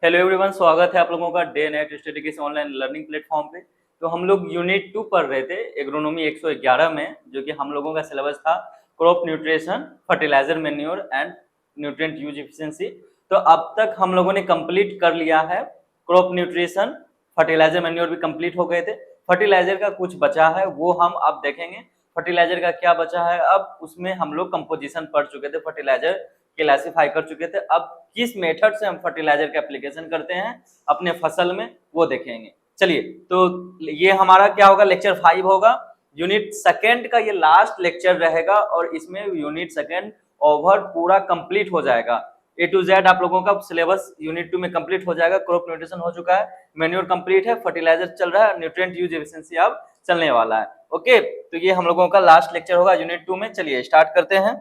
Hello everyone, स्वागत है आप लोगों का डे नाइट स्टडी के ऑनलाइन लर्निंग प्लेटफॉर्म पे। तो हम लोग यूनिट 2 पढ़ रहे थे एग्रोनॉमी 111 में, जो कि हम लोगों का सिलेबस था crop nutrition, fertiliser, manure and nutrient use efficiency. तो अब तक हम लोगों ने कंप्लीट कर लिया है क्रॉप न्यूट्रिशन, फर्टिलाइजर, मैन्योर भी कंप्लीट हो गए थे। फर्टिलाइजर का कुछ बचा है, वो हम अब देखेंगे। फर्टिलाइजर का क्या बचा है, अब उसमें हम लोग कंपोजिशन पढ़ चुके थे, फर्टिलाइजर क्लासिफाई कर चुके थे। अब किस मेथड से हम फर्टिलाइजर का एप्लीकेशन करते हैं अपने फसल में, वो देखेंगे। चलिए, तो ये हमारा क्या होगा, लेक्चर 5 होगा। यूनिट सेकेंड का ये लास्ट लेक्चर रहेगा और इसमें यूनिट सेकेंड ओवर पूरा कंप्लीट हो जाएगा। ए टू जेड आप लोगों का सिलेबस यूनिट 2 में कंप्लीट हो जाएगा। क्रॉप न्यूट्रिशन हो चुका है, मैन्योर कंप्लीट है, फर्टिलाइजर चल रहा है, न्यूट्रिएंट यूज एफिशिएंसी अब चलने वाला है। ओके, तो ये हम लोगों का लास्ट लेक्चर होगा यूनिट 2 में। चलिए स्टार्ट करते हैं।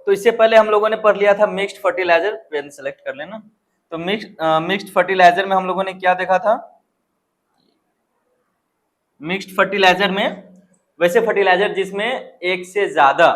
तो इससे पहले हम लोगों ने पढ़ लिया था मिक्स्ड फर्टिलाइजर, पेन सेलेक्ट कर लेना। तो मिक्स्ड फर्टिलाइजर में हम लोगों ने क्या देखा था, मिक्स्ड फर्टिलाइजर में वैसे फर्टिलाइजर जिसमें एक से ज्यादा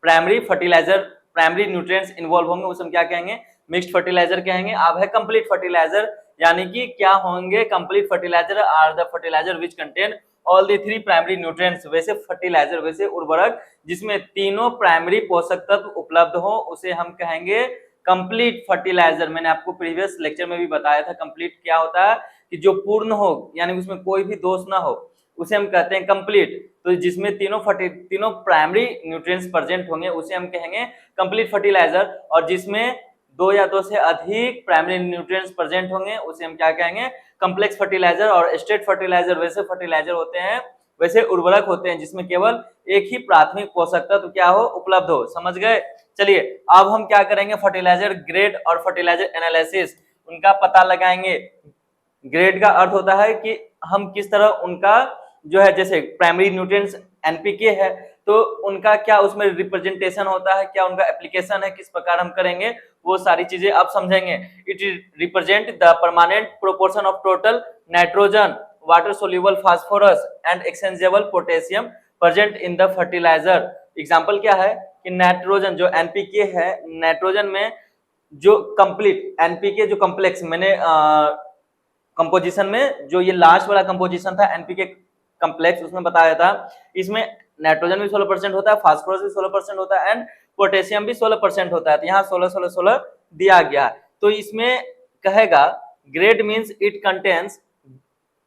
primary fertiliser, primary nutrients involve होंगे, उसे हम क्या कहेंगे, मिक्स्ड फर्टिलाइजर कहेंगे। अब है कंप्लीट फर्टिलाइजर, यानी कि क्या होंगे, complete fertiliser are the fertiliser which contain all the 3 primary nutrients. वैसे फर्टिलाइजर, वैसे उर्वरक जिसमें तीनों प्राइमरी पोषक तत्व उपलब्ध हो, उसे हम कहेंगे कंप्लीट फर्टिलाइजर। मैंने आपको प्रीवियस लेक्चर में भी बताया था कंप्लीट क्या होता है, कि जो पूर्ण हो, यानी उसमें कोई भी दोष ना हो, उसे हम कहते हैं कंप्लीट। तो जिसमें तीनों प्राइमरी न्यूट्रिएंट्स प्रेजेंट होंगे, उसे हम कहेंगे कंप्लीट फर्टिलाइजर। और जिसमें 2 या 2 से अधिक प्राइमरी न्यूट्रिएंट्स प्रेजेंट होंगे, उसे हम क्या कहेंगे, कॉम्प्लेक्स फर्टिलाइजर। और स्टेट फर्टिलाइजर वैसे फर्टिलाइजर होते हैं, वैसे उर्वरक होते हैं जिसमें केवल एक ही प्राथमिक पोषक तत्व क्या हो, उपलब्ध हो। समझ गए। चलिए अब हम क्या करेंगे, फर्टिलाइजर ग्रेड और फर्टिलाइजर एनालिसिस, उनका पता लगाएंगे। ग्रेड का अर्थ होता है कि हम किस तरह उनका जो है, जैसे प्राइमरी न्यूट्रिएंट्स एनपीके है, तो उनका क्या उसमें रिप्रेजेंटेशन होता है, क्या उनका एप्लीकेशन है, किस प्रकार हम करेंगे, वो सारी चीजें अब समझेंगे। It represent the permanent proportion of total nitrogen, water soluble phosphorus and exchangeable potassium present in the fertiliser. Example क्या है कि नाइट्रोजन जो एनपीके है, नाइट्रोजन में जो कंप्लीट एनपीके जो कॉम्प्लेक्स, मैंने कंपोजिशन में जो ये लास्ट वाला कंपोजिशन था एनपीके कॉम्प्लेक्स, उसमें बताया था इसमें नाइट्रोजन भी 16% होता है, फास्फोरस भी 16% होता है एंड पोटेशियम भी 16% होता है। तो यहाँ 16-16-16 दिया गया है। तो इसमें कहेगा grade means it contains,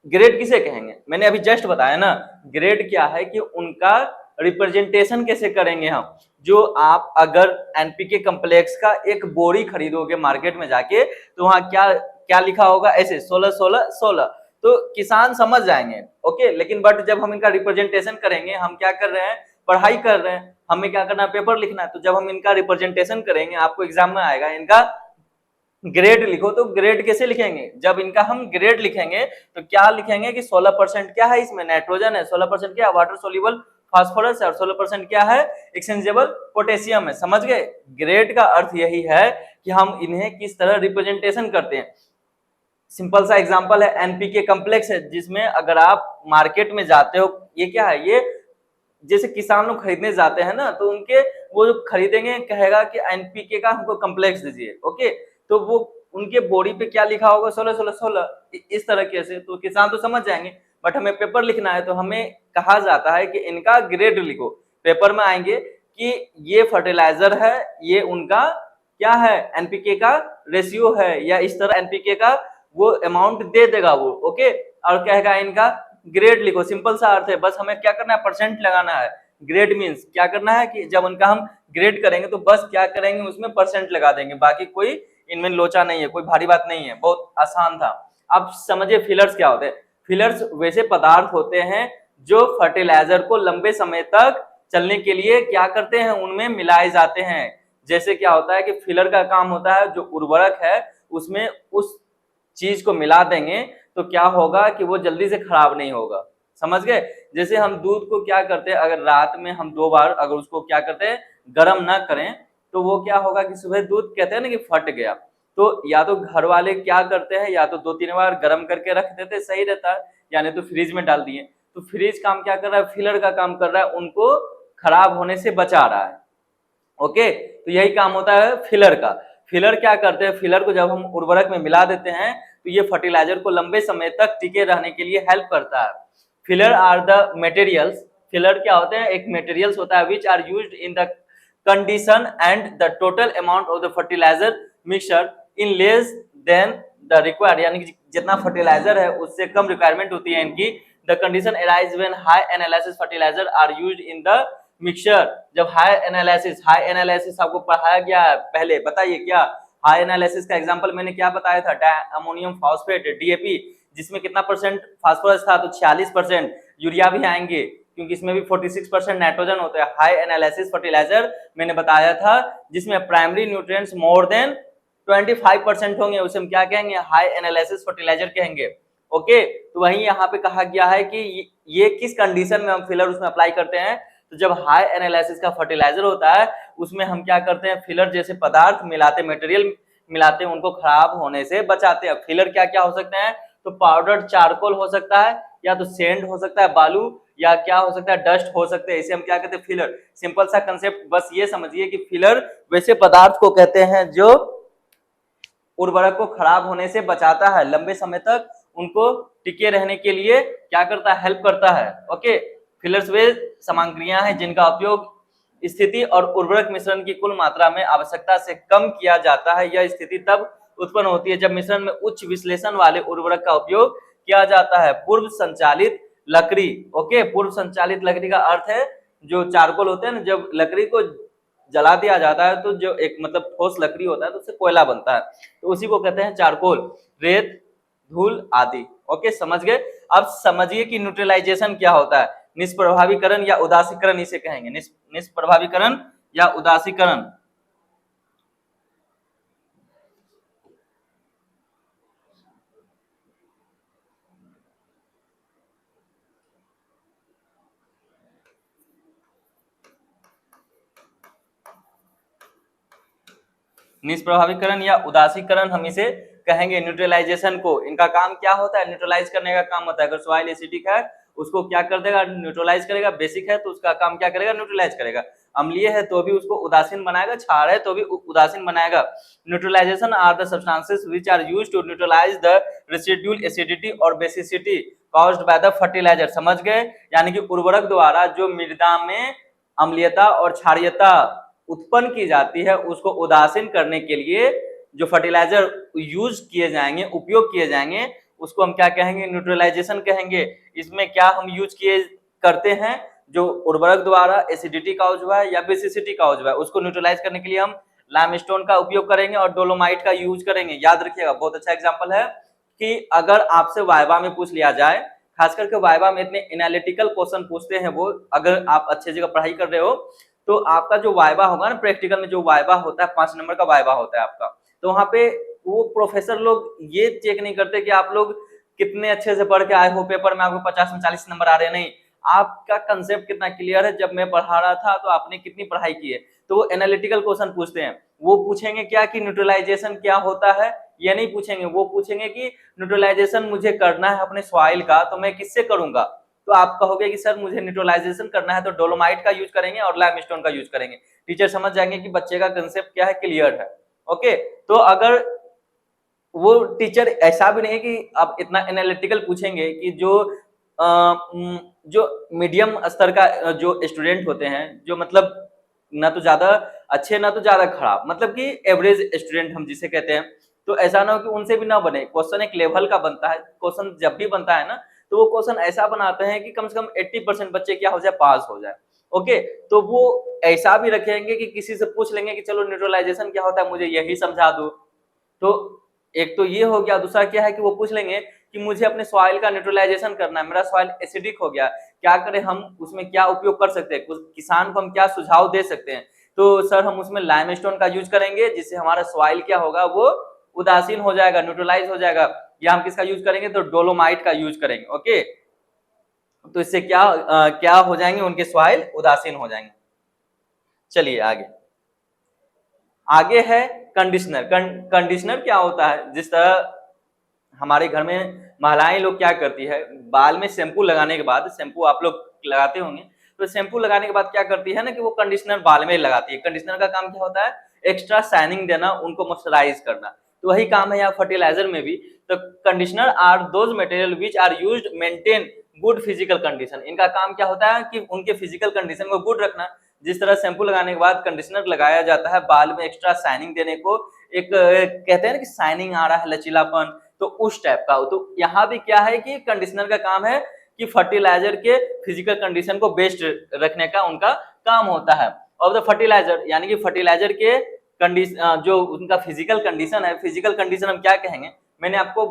grade किसे कहेंगे, मैंने अभी जस्ट बताया ना, ग्रेड क्या है कि उनका रिप्रेजेंटेशन कैसे करेंगे हम। जो आप अगर एनपीके कॉम्प्लेक्स का एक बोरी खरीदोगे मार्केट में जाके, तो वहां क्या क्या लिखा होगा, ऐसे 16-16-16, तो किसान समझ जाएंगे। ओके, लेकिन बट जब हम इनका रिप्रेजेंटेशन करेंगे, हम क्या कर रहे हैं, पढ़ाई कर रहे हैं, हमें क्या करना है, पेपर लिखना है। तो जब हम इनका रिप्रेजेंटेशन करेंगे, आपको एग्जाम में आएगा इनका ग्रेड लिखो, तो ग्रेड कैसे लिखेंगे, जब इनका हम ग्रेड लिखेंगे तो क्या लिखेंगे कि 16% क्या है, इसमें नाइट्रोजन है, 16% क्या वाटर सोल्यूबल फास्फोरस है, और 16% क्या है, एक्सचेंजेबल पोटेशियम है। समझ गए। ग्रेड का अर्थ यही है कि हम इन्हें किस तरह रिप्रेजेंटेशन करते हैं। सिंपल सा एग्जांपल है, एनपीके कॉम्प्लेक्स है, जिसमें अगर आप मार्केट में जाते हो, ये क्या है, ये जैसे किसान लोग खरीदने जाते हैं ना, तो उनके वो जो खरीदेंगे कहेगा कि एनपीके का हमको कॉम्प्लेक्स दीजिए। ओके, तो वो उनके बॉडी पे क्या लिखा होगा, 16-16-16, इस तरह से, तो किसान तो समझ जाएंगे। बट हमें पेपर लिखना है, तो हमें कहा जाता है कि इनका ग्रेड लिखो। पेपर में आएंगे कि ये फर्टिलाइजर है, ये उनका क्या है, एनपीके का रेशियो है, या इस तरह एनपीके का वो अमाउंट दे देगा वो। ओके, और कहेगा इनका ग्रेड लिखो। सिंपल सा अर्थ है, बस हमें क्या करना है, परसेंट लगाना है। ग्रेड मींस क्या करना है कि जब उनका हम ग्रेड करेंगे, तो बस क्या करेंगे, उसमें परसेंट लगा देंगे, बाकी कोई इनमें लोचा नहीं है, कोई भारी बात नहीं है, बहुत आसान था। अब समझिए फिलर्स क्या होते हैं। फिलर्स वैसे पदार्थ होते हैं जो फर्टिलाइजर को लंबे समय तक चलने के लिए क्या करते हैं, उनमें मिलाए जाते हैं। जैसे क्या होता है कि फिलर का काम होता है, जो उर्वरक है उसमें उस चीज को मिला देंगे, तो क्या होगा कि वो जल्दी से खराब नहीं होगा। समझ गए। जैसे हम दूध को क्या करते हैं, अगर रात में हम 2 बार अगर उसको क्या करते हैं, गर्म ना करें, तो वो क्या होगा कि सुबह दूध कहते हैं ना कि फट गया। तो या तो घर वाले क्या करते हैं, या तो 2-3 बार गर्म करके रख देते, सही रहता है, यानी तो फ्रिज में डाल दिए। तो फ्रिज काम क्या कर रहा है, फिलर का काम कर रहा है, उनको खराब होने से बचा रहा है। ओके, तो यही काम होता है फिलर का। फिलर क्या करते हैं, फिलर को जब हम उर्वरक में मिला देते हैं तो ये फर्टिलाइजर को लंबे समय तक टिके रहने के लिए हेल्प करता है। Filler are the materials, filler क्या होते हैं, एक मटेरियल्स होता है which are used in the condition and the total amount of the fertiliser mixture in less than the required, यानी कि जितना फर्टिलाइजर है उससे कम रिक्वायरमेंट होती है इनकी। The condition arise when high analysis fertiliser are used in the mixture. जब high analysis आपको पढ़ाया गया है पहले, बताइए क्या हाई एनालिसिस का एग्जांपल मैंने क्या बताया था, अमोनियम फॉस्फेट डीएपी, जिसमें कितना परसेंट फास्फोरस था, तो 46%। यूरिया भी आएंगे क्योंकि इसमें भी 46% नाइट्रोजन होता है। हाई एनालिसिस फर्टिलाइजर मैंने बताया था जिसमें प्राइमरी न्यूट्रिएंट्स मोर देन 25% होंगे, उसे हम क्या कहेंगे, हाई एनालिसिस फर्टिलाइजर कहेंगे। ओके, तो वहीं यहाँ पे कहा गया है कि ये किस कंडीशन में हम फिलर उसमें अप्लाई करते हैं, तो जब हाई एनालिसिस का फर्टिलाइजर होता है उसमें हम क्या करते हैं, फिलर जैसे पदार्थ मिलाते, मटेरियल मिलाते हैं, उनको खराब होने से बचाते हैं। फिलर क्या क्या हो सकते हैं, तो पाउडर्ड चारकोल हो सकता है, या तो सेंड हो सकता है, बालू, या क्या हो सकता है, डस्ट हो सकते हैं। इसे हम क्या कहते हैं, फिलर। सिंपल सा कंसेप्ट बस ये समझिए कि फिलर वैसे पदार्थ को कहते हैं जो उर्वरक को खराब होने से बचाता है, लंबे समय तक उनको टिके रहने के लिए क्या करता है, हेल्प करता है। ओके, फिलर्स वे सामग्रियां हैं जिनका उपयोग स्थिति और उर्वरक मिश्रण की कुल मात्रा में आवश्यकता से कम किया जाता है। यह स्थिति तब उत्पन्न होती है जब मिश्रण में उच्च विश्लेषण वाले उर्वरक का उपयोग किया जाता है। पूर्व संचालित लकड़ी, ओके, पूर्व संचालित लकड़ी का अर्थ है जो चारकोल होते हैं ना, जब लकड़ी को जला दिया जाता है तो जो एक मतलब ठोस लकड़ी होता है तो उससे कोयला बनता है, तो उसी को कहते हैं चारकोल, रेत, धूल आदि। ओके, समझ गए। अब समझिए कि न्यूट्रलाइजेशन क्या होता है। निष्प्रभावीकरण या उदासीकरण इसे कहेंगे, निष्प्रभावीकरण या उदासीकरण। निष्प्रभावीकरण या उदासीकरण हम इसे कहेंगे न्यूट्रलाइजेशन को। इनका काम क्या होता है, न्यूट्रलाइज करने का काम होता है। अगर सॉइल एसिडिक है उसको क्या कर देगा, न्यूट्रलाइज करेगा। बेसिक है तो उसका काम क्या करेगा, न्यूट्रलाइज करेगा। अम्लीय है तो भी उसको उदासीन बनाएगा, क्षार है तो भी उदासीन बनाएगा। Neutralisation are the substances which are used to neutralise the residual acidity और basicity caused by the fertiliser. समझ गए, यानी कि उर्वरक द्वारा जो मृदा में अम्लीयता और क्षारीयता उत्पन्न की जाती है उसको उदासीन करने के लिए जो फर्टिलाइजर यूज किए जाएंगे, उपयोग किए जाएंगे, उसको हम क्या कहेंगे, न्यूट्रलाइजेशन कहेंगे। इसमें क्या हम यूज किए करते हैं, जो उर्वरक द्वारा एसिडिटी काउज हुआ है या बेसिसिटी काउज हुआ है उसको न्यूट्रलाइज करने के लिए हम लाइमस्टोन का उपयोग करेंगे और डोलोमाइट का यूज करेंगे। याद रखिएगा, बहुत अच्छा एग्जांपल है कि अगर आपसे वाइवा में पूछ लिया जाए, खास करके वाइवा में इतने एनालिटिकल क्वेश्चन पूछते हैं वो, अगर आप अच्छे जगह पढ़ाई कर रहे हो तो आपका जो वाइवा होगा ना, प्रैक्टिकल में जो वाइवा होता है 5 नंबर का वाइवा होता है आपका, तो वहां पे वो प्रोफेसर लोग ये चेक नहीं करते कि आप लोग कितने अच्छे से पढ़ के आए हो, पेपर में आपको 50 में 40 नंबर आ रहे हैं, नहीं, आपका कंसेप्ट कितना क्लियर है। जब मैं पढ़ा रहा था तो आपने कितनी पढ़ाई की है, तो वो एनालिटिकल क्वेश्चन पूछते हैं। वो पूछेंगे क्या कि न्यूट्रलाइजेशन क्या होता है, ये नहीं पूछेंगे। वो पूछेंगे कि न्यूट्रलाइजेशन मुझे करना है अपने सॉइल का, तो मैं किससे करूंगा, तो आप कहोगे कि सर मुझे न्यूट्रलाइजेशन करना है तो डोलोमाइट का यूज करेंगे और लाइमस्टोन का यूज करेंगे। टीचर समझ जाएंगे कि बच्चे का कंसेप्ट क्या है, क्लियर है। ओके, तो अगर वो टीचर ऐसा भी नहीं है कि आप इतना एनालिटिकल पूछेंगे कि जो मीडियम स्तर का जो स्टूडेंट होते हैं, जो मतलब ना तो ज्यादा अच्छे ना तो ज्यादा खराब, मतलब कि एवरेज स्टूडेंट हम जिसे कहते हैं, तो ऐसा ना हो कि उनसे भी ना बने। क्वेश्चन एक लेवल का बनता है, क्वेश्चन जब भी बनता है ना तो वो क्वेश्चन ऐसा बनाते हैं कि कम से कम 80% बच्चे क्या हो जाए, पास हो जाए। ओके, तो वो ऐसा भी रखेंगे कि किसी से पूछ लेंगे कि चलो न्यूट्रलाइजेशन क्या होता है मुझे यही समझा दो, तो एक तो ये हो गया। दूसरा क्या है कि वो पूछ लेंगे कि मुझे अपने सॉइल का न्यूट्रलाइजेशन करना है, मेरा सॉइल एसिडिक हो गया, क्या करें हम, उसमें क्या उपयोग कर सकते हैं, किसान को हम क्या सुझाव दे सकते हैं। तो सर हम उसमें लाइमस्टोन का यूज करेंगे जिससे हमारा सॉइल क्या होगा, वो उदासीन हो जाएगा, न्यूट्रलाइज हो जाएगा। या हम किसका यूज करेंगे, तो डोलोमाइट का यूज करेंगे। ओके, तो इससे क्या हो जाएंगे, उनके सॉइल उदासीन हो जाएंगे। चलिए आगे, आगे है कंडीशनर। कंडीशनर क्या होता है, जिस तरह हमारे घर में महिलाएं लोग क्या करती है, बाल में शैम्पू लगाने के बाद, शैम्पू आप लोग लगाते होंगे, तो शैम्पू लगाने के बाद क्या करती है ना कि वो कंडीशनर बाल में लगाती है। कंडीशनर का काम क्या होता है, एक्स्ट्रा शाइनिंग देना, उनको मॉइस्चराइज करना। तो वही काम है यहाँ फर्टिलाइजर में भी। तो conditioner are those material which are used maintain good physical condition. इनका काम क्या होता है कि उनके फिजिकल कंडीशन को गुड रखना। जिस तरह शैम्पू लगाने के बाद कंडीशनर लगाया जाता है बाल में एक्स्ट्रा शाइनिंग देने को, एक कहते हैं ना कि शाइनिंग आ रहा है, लचीलापन, तो उस टाइप का। तो यहाँ भी क्या है कि कंडीशनर का काम है कि फर्टिलाइजर के फिजिकल कंडीशन को बेस्ट रखने का उनका काम होता है। और द फर्टिलाइजर यानी कि फर्टिलाइजर के कंडीशन जो उनका फिजिकल कंडीशन है, फिजिकल कंडीशन हम क्या कहेंगे, मैंने आपको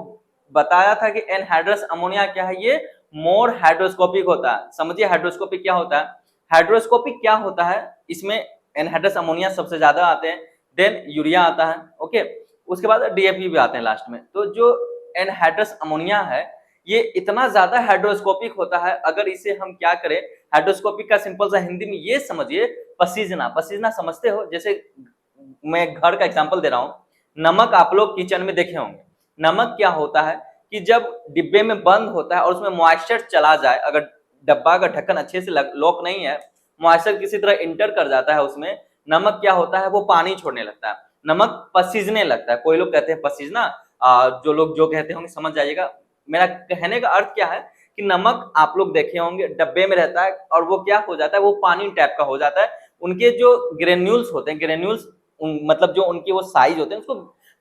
बताया था कि एनहाइड्रस अमोनिया क्या है, ये मोर हाइड्रोस्कोपिक होता है। समझिए हाइड्रोस्कोपिक क्या होता है। हाइड्रोस्कोपिक क्या होता है, इसमें एनहाइड्रस अमोनिया सबसे ज्यादा आते हैं, देन यूरिया आता है, ओके, उसके बाद डीएपी भी आते हैं लास्ट में। तो जो एनहाइड्रस अमोनिया है ये इतना ज्यादा हाइड्रोस्कोपिक होता है, अगर इसे हम क्या करें, हाइड्रोस्कोपिक का सिंपल सा हिंदी में ये समझिए, पसीजना। पसीजना समझते हो, जैसे मैं घर का एग्जांपल दे रहा हूँ, नमक आप लोग किचन में देखे होंगे। नमक क्या होता है कि जब डिब्बे में बंद होता है और उसमें मॉइस्चर चला जाए, अगर डब्बा का ढक्कन अच्छे से लॉक नहीं है, मॉइस्चर किसी तरह इंटर कर जाता है उसमें, नमक क्या होता है, वो पानी छोड़ने लगता है, नमक पसीजने लगता है। कोई लोग कहते हैं पसीजना, जो लोग जो कहते होंगे समझ जाइएगा। मेरा कहने का अर्थ क्या है कि नमक आप लोग देखे होंगे डब्बे में रहता है और वो क्या हो जाता है, वो पानी टाइप का हो जाता है। उनके जो ग्रेन्यूल्स होते हैं, ग्रेन्यूल्स मतलब जो उनके वो साइज होते हैं, उसको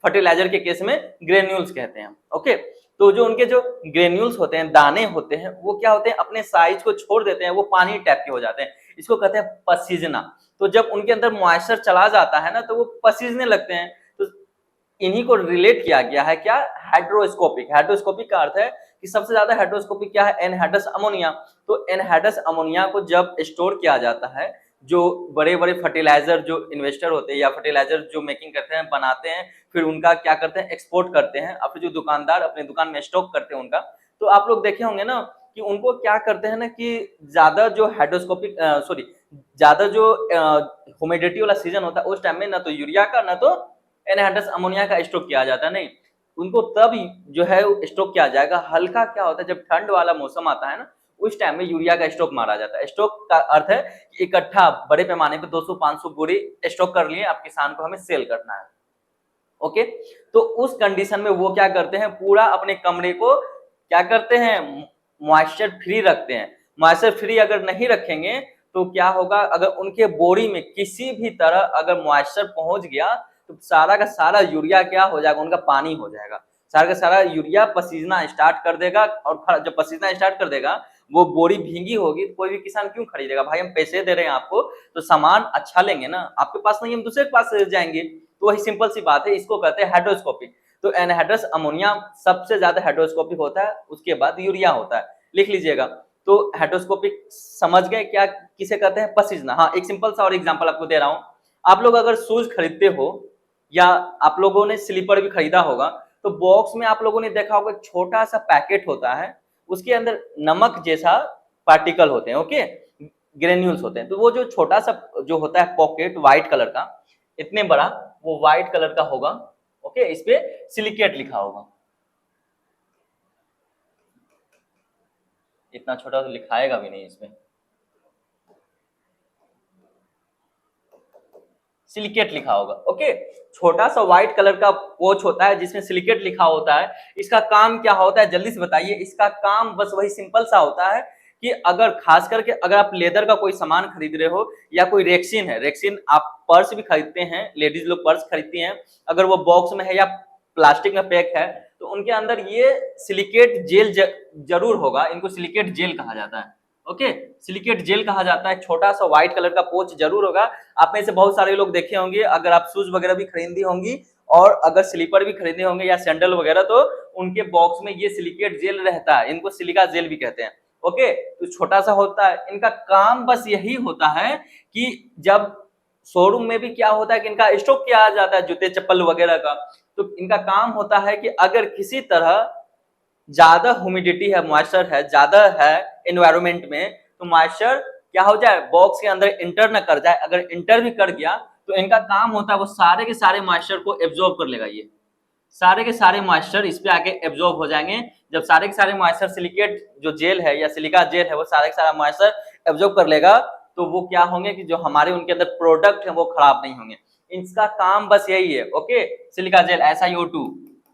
फर्टिलाइजर के केस में ग्रेन्यूल्स कहते हैं, ओके। तो जो उनके जो ग्रेन्यूल्स होते हैं, दाने होते हैं, वो क्या होते हैं, अपने साइज को छोड़ देते हैं, वो पानी टाइप के हो जाते हैं, इसको कहते हैं पसीजना। तो जब उनके अंदर मॉइस्चर चला जाता है ना, तो वो पसीजने लगते हैं। तो इन्हीं को रिलेट किया गया है क्या, हाइड्रोस्कोपिक। हाइड्रोस्कोपिक का अर्थ है कि सबसे ज्यादा हाइड्रोस्कोपिक क्या है, एनहाइड्रस अमोनिया। तो एनहाइड्रस अमोनिया को जब स्टोर किया जाता है, जो बड़े बड़े फर्टिलाइजर जो इन्वेस्टर होते हैं या फर्टिलाइजर जो मेकिंग करते हैं, बनाते हैं, फिर उनका क्या करते हैं, एक्सपोर्ट करते हैं, और फिर जो दुकानदार अपने दुकान में स्टॉक करते हैं उनका, तो आप लोग देखे होंगे ना कि उनको क्या करते हैं ना कि ज्यादा जो हाइड्रोस्कोपिक सॉरी ज्यादा जो ह्यूमिडिटी वाला सीजन होता है, उस टाइम में ना तो यूरिया का ना तो एनहाइड्रस अमोनिया का स्टॉक किया जाता है, नहीं, उनको तब जो है स्टॉक किया जाएगा। हल्का क्या होता है, जब ठंड वाला मौसम आता है ना, उस टाइम में यूरिया का स्टॉक मारा जाता है। स्टॉक का अर्थ है कि इकट्ठा बड़े पैमाने पे 200-500 बोरी स्टॉक कर लिए, आप किसान को हमें सेल करना है, ओके। तो उस कंडीशन में वो क्या करते हैं, पूरा अपने कमरे को क्या करते हैं, मॉइस्चर फ्री रखते हैं। मॉइस्चर फ्री अगर नहीं रखेंगे तो क्या होगा, अगर उनके बोरी में किसी भी तरह अगर मॉइस्चर पहुंच गया तो सारा का सारा यूरिया क्या हो जाएगा, उनका पानी हो जाएगा। सारा का सारा यूरिया पसीजना स्टार्ट कर देगा, और जब पसीजना स्टार्ट कर देगा, वो बोरी भींगी होगी, तो कोई भी किसान क्यों खरीदेगा भाई, हम पैसे दे रहे हैं आपको तो सामान अच्छा लेंगे ना, आपके पास नहीं हम दूसरे के पास जाएंगे। तो वही सिंपल सी बात है, इसको कहते हैं हाइड्रोस्कोपिक। तो एनहाइड्रस अमोनिया सबसे ज्यादा हाइड्रोस्कोपिक होता है, उसके बाद यूरिया होता है, लिख लीजिएगा। तो हाइड्रोस्कोपिक समझ गए क्या किसे कहते हैं, पसीजना। हाँ, एक सिंपल सा और एग्जांपल आपको दे रहा हूं। आप लोग अगर शूज खरीदते हो या आप लोगों ने स्लीपर भी खरीदा होगा, तो बॉक्स में आप लोगों ने देखा होगा छोटा सा पैकेट होता है, उसके अंदर नमक जैसा पार्टिकल होते हैं, ओके, ग्रेन्यूल्स होते हैं। तो वो जो छोटा सा जो होता है पॉकेट व्हाइट कलर का, इतने बड़ा, वो व्हाइट कलर का होगा, ओके, इस पे सिलिकेट लिखा होगा। इतना छोटा तो लिखाएगा भी नहीं इसमें, सिलिकेट लिखा होगा, ओके। छोटा सा व्हाइट कलर का पोच होता है जिसमें सिलिकेट लिखा होता है। इसका काम क्या होता है, जल्दी से बताइए। इसका काम बस वही सिंपल सा होता है कि अगर खास करके अगर आप लेदर का कोई सामान खरीद रहे हो या कोई रेक्सिन है, रेक्सिन आप पर्स भी खरीदते हैं, लेडीज लोग पर्स खरीदती हैं, अगर वो बॉक्स में है या प्लास्टिक में पैक है, तो उनके अंदर ये सिलिकेट जेल जरूर होगा। इनको सिलिकेट जेल कहा जाता है, ओके, सिलिकेट जेल कहा जाता है। छोटा सा व्हाइट कलर का पोच जरूर होगा। आप में से बहुत सारे लोग देखे होंगे, अगर आप शूज वगैरह भी खरीदी होंगी और अगर स्लीपर भी खरीदे होंगे या सैंडल वगैरह, तो उनके बॉक्स में ये सिलिकेट जेल रहता है, इनको सिलिका जेल भी कहते हैं, ओके। तो छोटा सा होता है, इनका काम बस यही होता है कि जब शोरूम में भी क्या होता है कि इनका स्टॉक किया जाता है जूते चप्पल वगैरह का, तो इनका काम होता है कि अगर किसी तरह ज्यादा ह्यूमिडिटी है, मॉइस्चर है, ज्यादा है एनवायरनमेंट में, तो मॉइस्चर क्या हो जाए, बॉक्स के अंदर इंटर न कर जाए। अगर इंटर भी कर गया तो इनका काम होता है वो सारे के सारे मॉइस्चर को एब्जॉर्ब कर लेगा। ये सारे के सारे मॉइस्चर इस पे आके एब्जॉर्ब हो जाएंगे। जब सारे के सारे मॉइस्चर सिलिकेट जो जेल है या सिलिका जेल है, वो सारे के सारा मॉइस्चर एब्जॉर्ब कर लेगा, तो वो क्या होंगे कि जो हमारे उनके अंदर प्रोडक्ट है वो खराब नहीं होंगे। इनका काम बस यही है। ओके, सिलिका जेल SiO2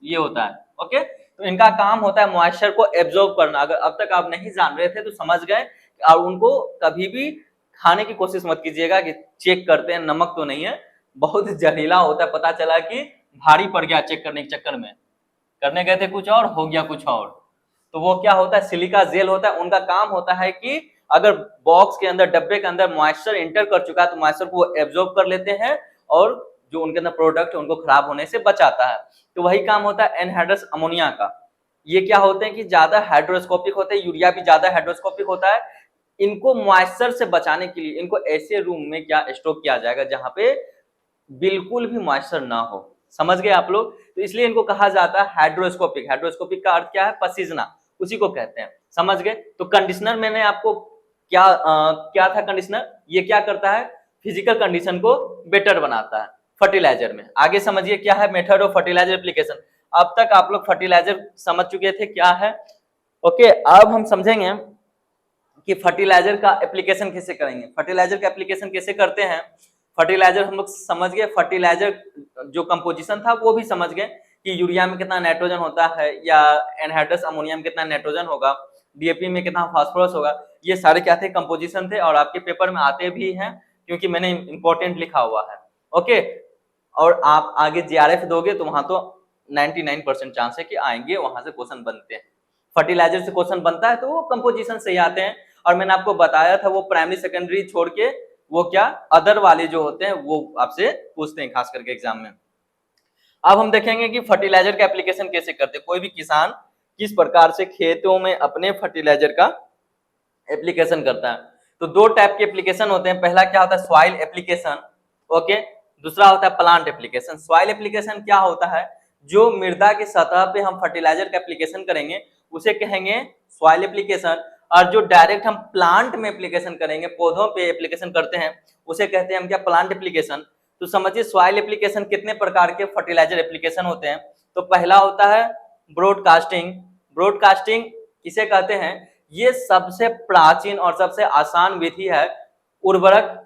ये होता है। ओके, तो इनका काम होता है मॉइस्चर को एब्जॉर्ब करना। अगर अब तक आप नहीं जान रहे थे तो समझ गए। और उनको कभी भी खाने की कोशिश मत कीजिएगा कि चेक करते हैं नमक तो नहीं है, बहुत जहरीला होता है। पता चला कि भारी पड़ गया चेक करने के चक्कर में, करने गए थे कुछ और, हो गया कुछ और। तो वो क्या होता है, सिलिका जेल होता है। उनका काम होता है कि अगर बॉक्स के अंदर, डब्बे के अंदर मॉइस्चर इंटर कर चुका है तो मॉइस्चर को वो एब्जॉर्ब कर लेते हैं और जो उनके अंदर प्रोडक्ट है उनको खराब होने से बचाता है। तो वही काम होता है एनहाइड्रस अमोनिया का। ये क्या होते हैं कि ज्यादा हाइड्रोस्कोपिक होते हैं, यूरिया भी ज्यादा हाइड्रोस्कोपिक होता है। इनको मॉइस्चर से बचाने के लिए इनको ऐसे रूम में क्या स्टोर किया जाएगा जहां पे बिल्कुल भी मॉइस्चर ना हो। समझ गए आप लोग? तो इसलिए इनको कहा जाता है हाइड्रोस्कोपिक। हाइड्रोस्कोपिक का अर्थ क्या है, पसीजना, उसी को कहते हैं। समझ गए? तो कंडीशनर मैंने आपको क्या था कंडीशनर, ये क्या करता है, फिजिकल कंडीशन को बेटर बनाता है फर्टिलाइजर में। आगे समझिए क्या है मेथड ऑफ फर्टिलाइजर एप्लीकेशन। अब तक आप लोग फर्टिलाइजर समझ चुके थे क्या है। ओके, अब हम समझेंगे कि फर्टिलाइजर का एप्लीकेशन कैसे करेंगे। फर्टिलाइजर का एप्लीकेशन कैसे करते हैं, फर्टिलाइजर हम लोग समझ गए। फर्टिलाइजर जो कंपोजिशन था वो भी समझ गए कि यूरिया में कितना नाइट्रोजन होता है या एनहाइड्रस अमोनिया में कितना नाइट्रोजन होगा, डीएपी में कितना फास्फोरस होगा। ये सारे क्या थे, कंपोजिशन थे और आपके पेपर में आते भी हैं क्योंकि मैंने इंपॉर्टेंट लिखा हुआ है। ओके, और आप आगे जीआरएफ दोगे तो वहां तो 99% चांस है कि आएंगे, वहां से क्वेश्चन बनते हैं। फर्टिलाइजर से क्वेश्चन बनता है तो वो कंपोजिशन से ही आते हैं। और मैंने आपको बताया था वो प्राइमरी सेकेंडरी छोड़ के वो क्या अदर वाले जो होते हैं वो आपसे पूछते हैं खास करके एग्जाम में। अब हम देखेंगे कि फर्टिलाइजर का एप्लीकेशन कैसे करते हैं। कोई भी किसान किस प्रकार से खेतों में अपने फर्टिलाइजर का एप्लीकेशन करता है। तो दो टाइप के एप्लीकेशन होते हैं। पहला क्या होता है, सॉइल एप्लीकेशन। ओके, दूसरा होता है प्लांट एप्लीकेशन। सॉइल एप्लीकेशन क्या होता है, जो मृदा की सतह पे हम फर्टिलाइजर का एप्लीकेशन करेंगे उसे कहेंगे सॉइल एप्लीकेशन। और जो डायरेक्ट हम प्लांट में एप्लीकेशन करेंगे, पौधों पे एप्लीकेशन करते हैं, उसे कहते हैं हम क्या, प्लांट एप्लीकेशन। तो समझिए सॉइल एप्लीकेशन कितने प्रकार के फर्टिलाइजर एप्लीकेशन होते हैं। तो पहला होता है ब्रॉडकास्टिंग। ब्रॉडकास्टिंग किसे कहते हैं, ये सबसे प्राचीन और सबसे आसान विधि है उर्वरक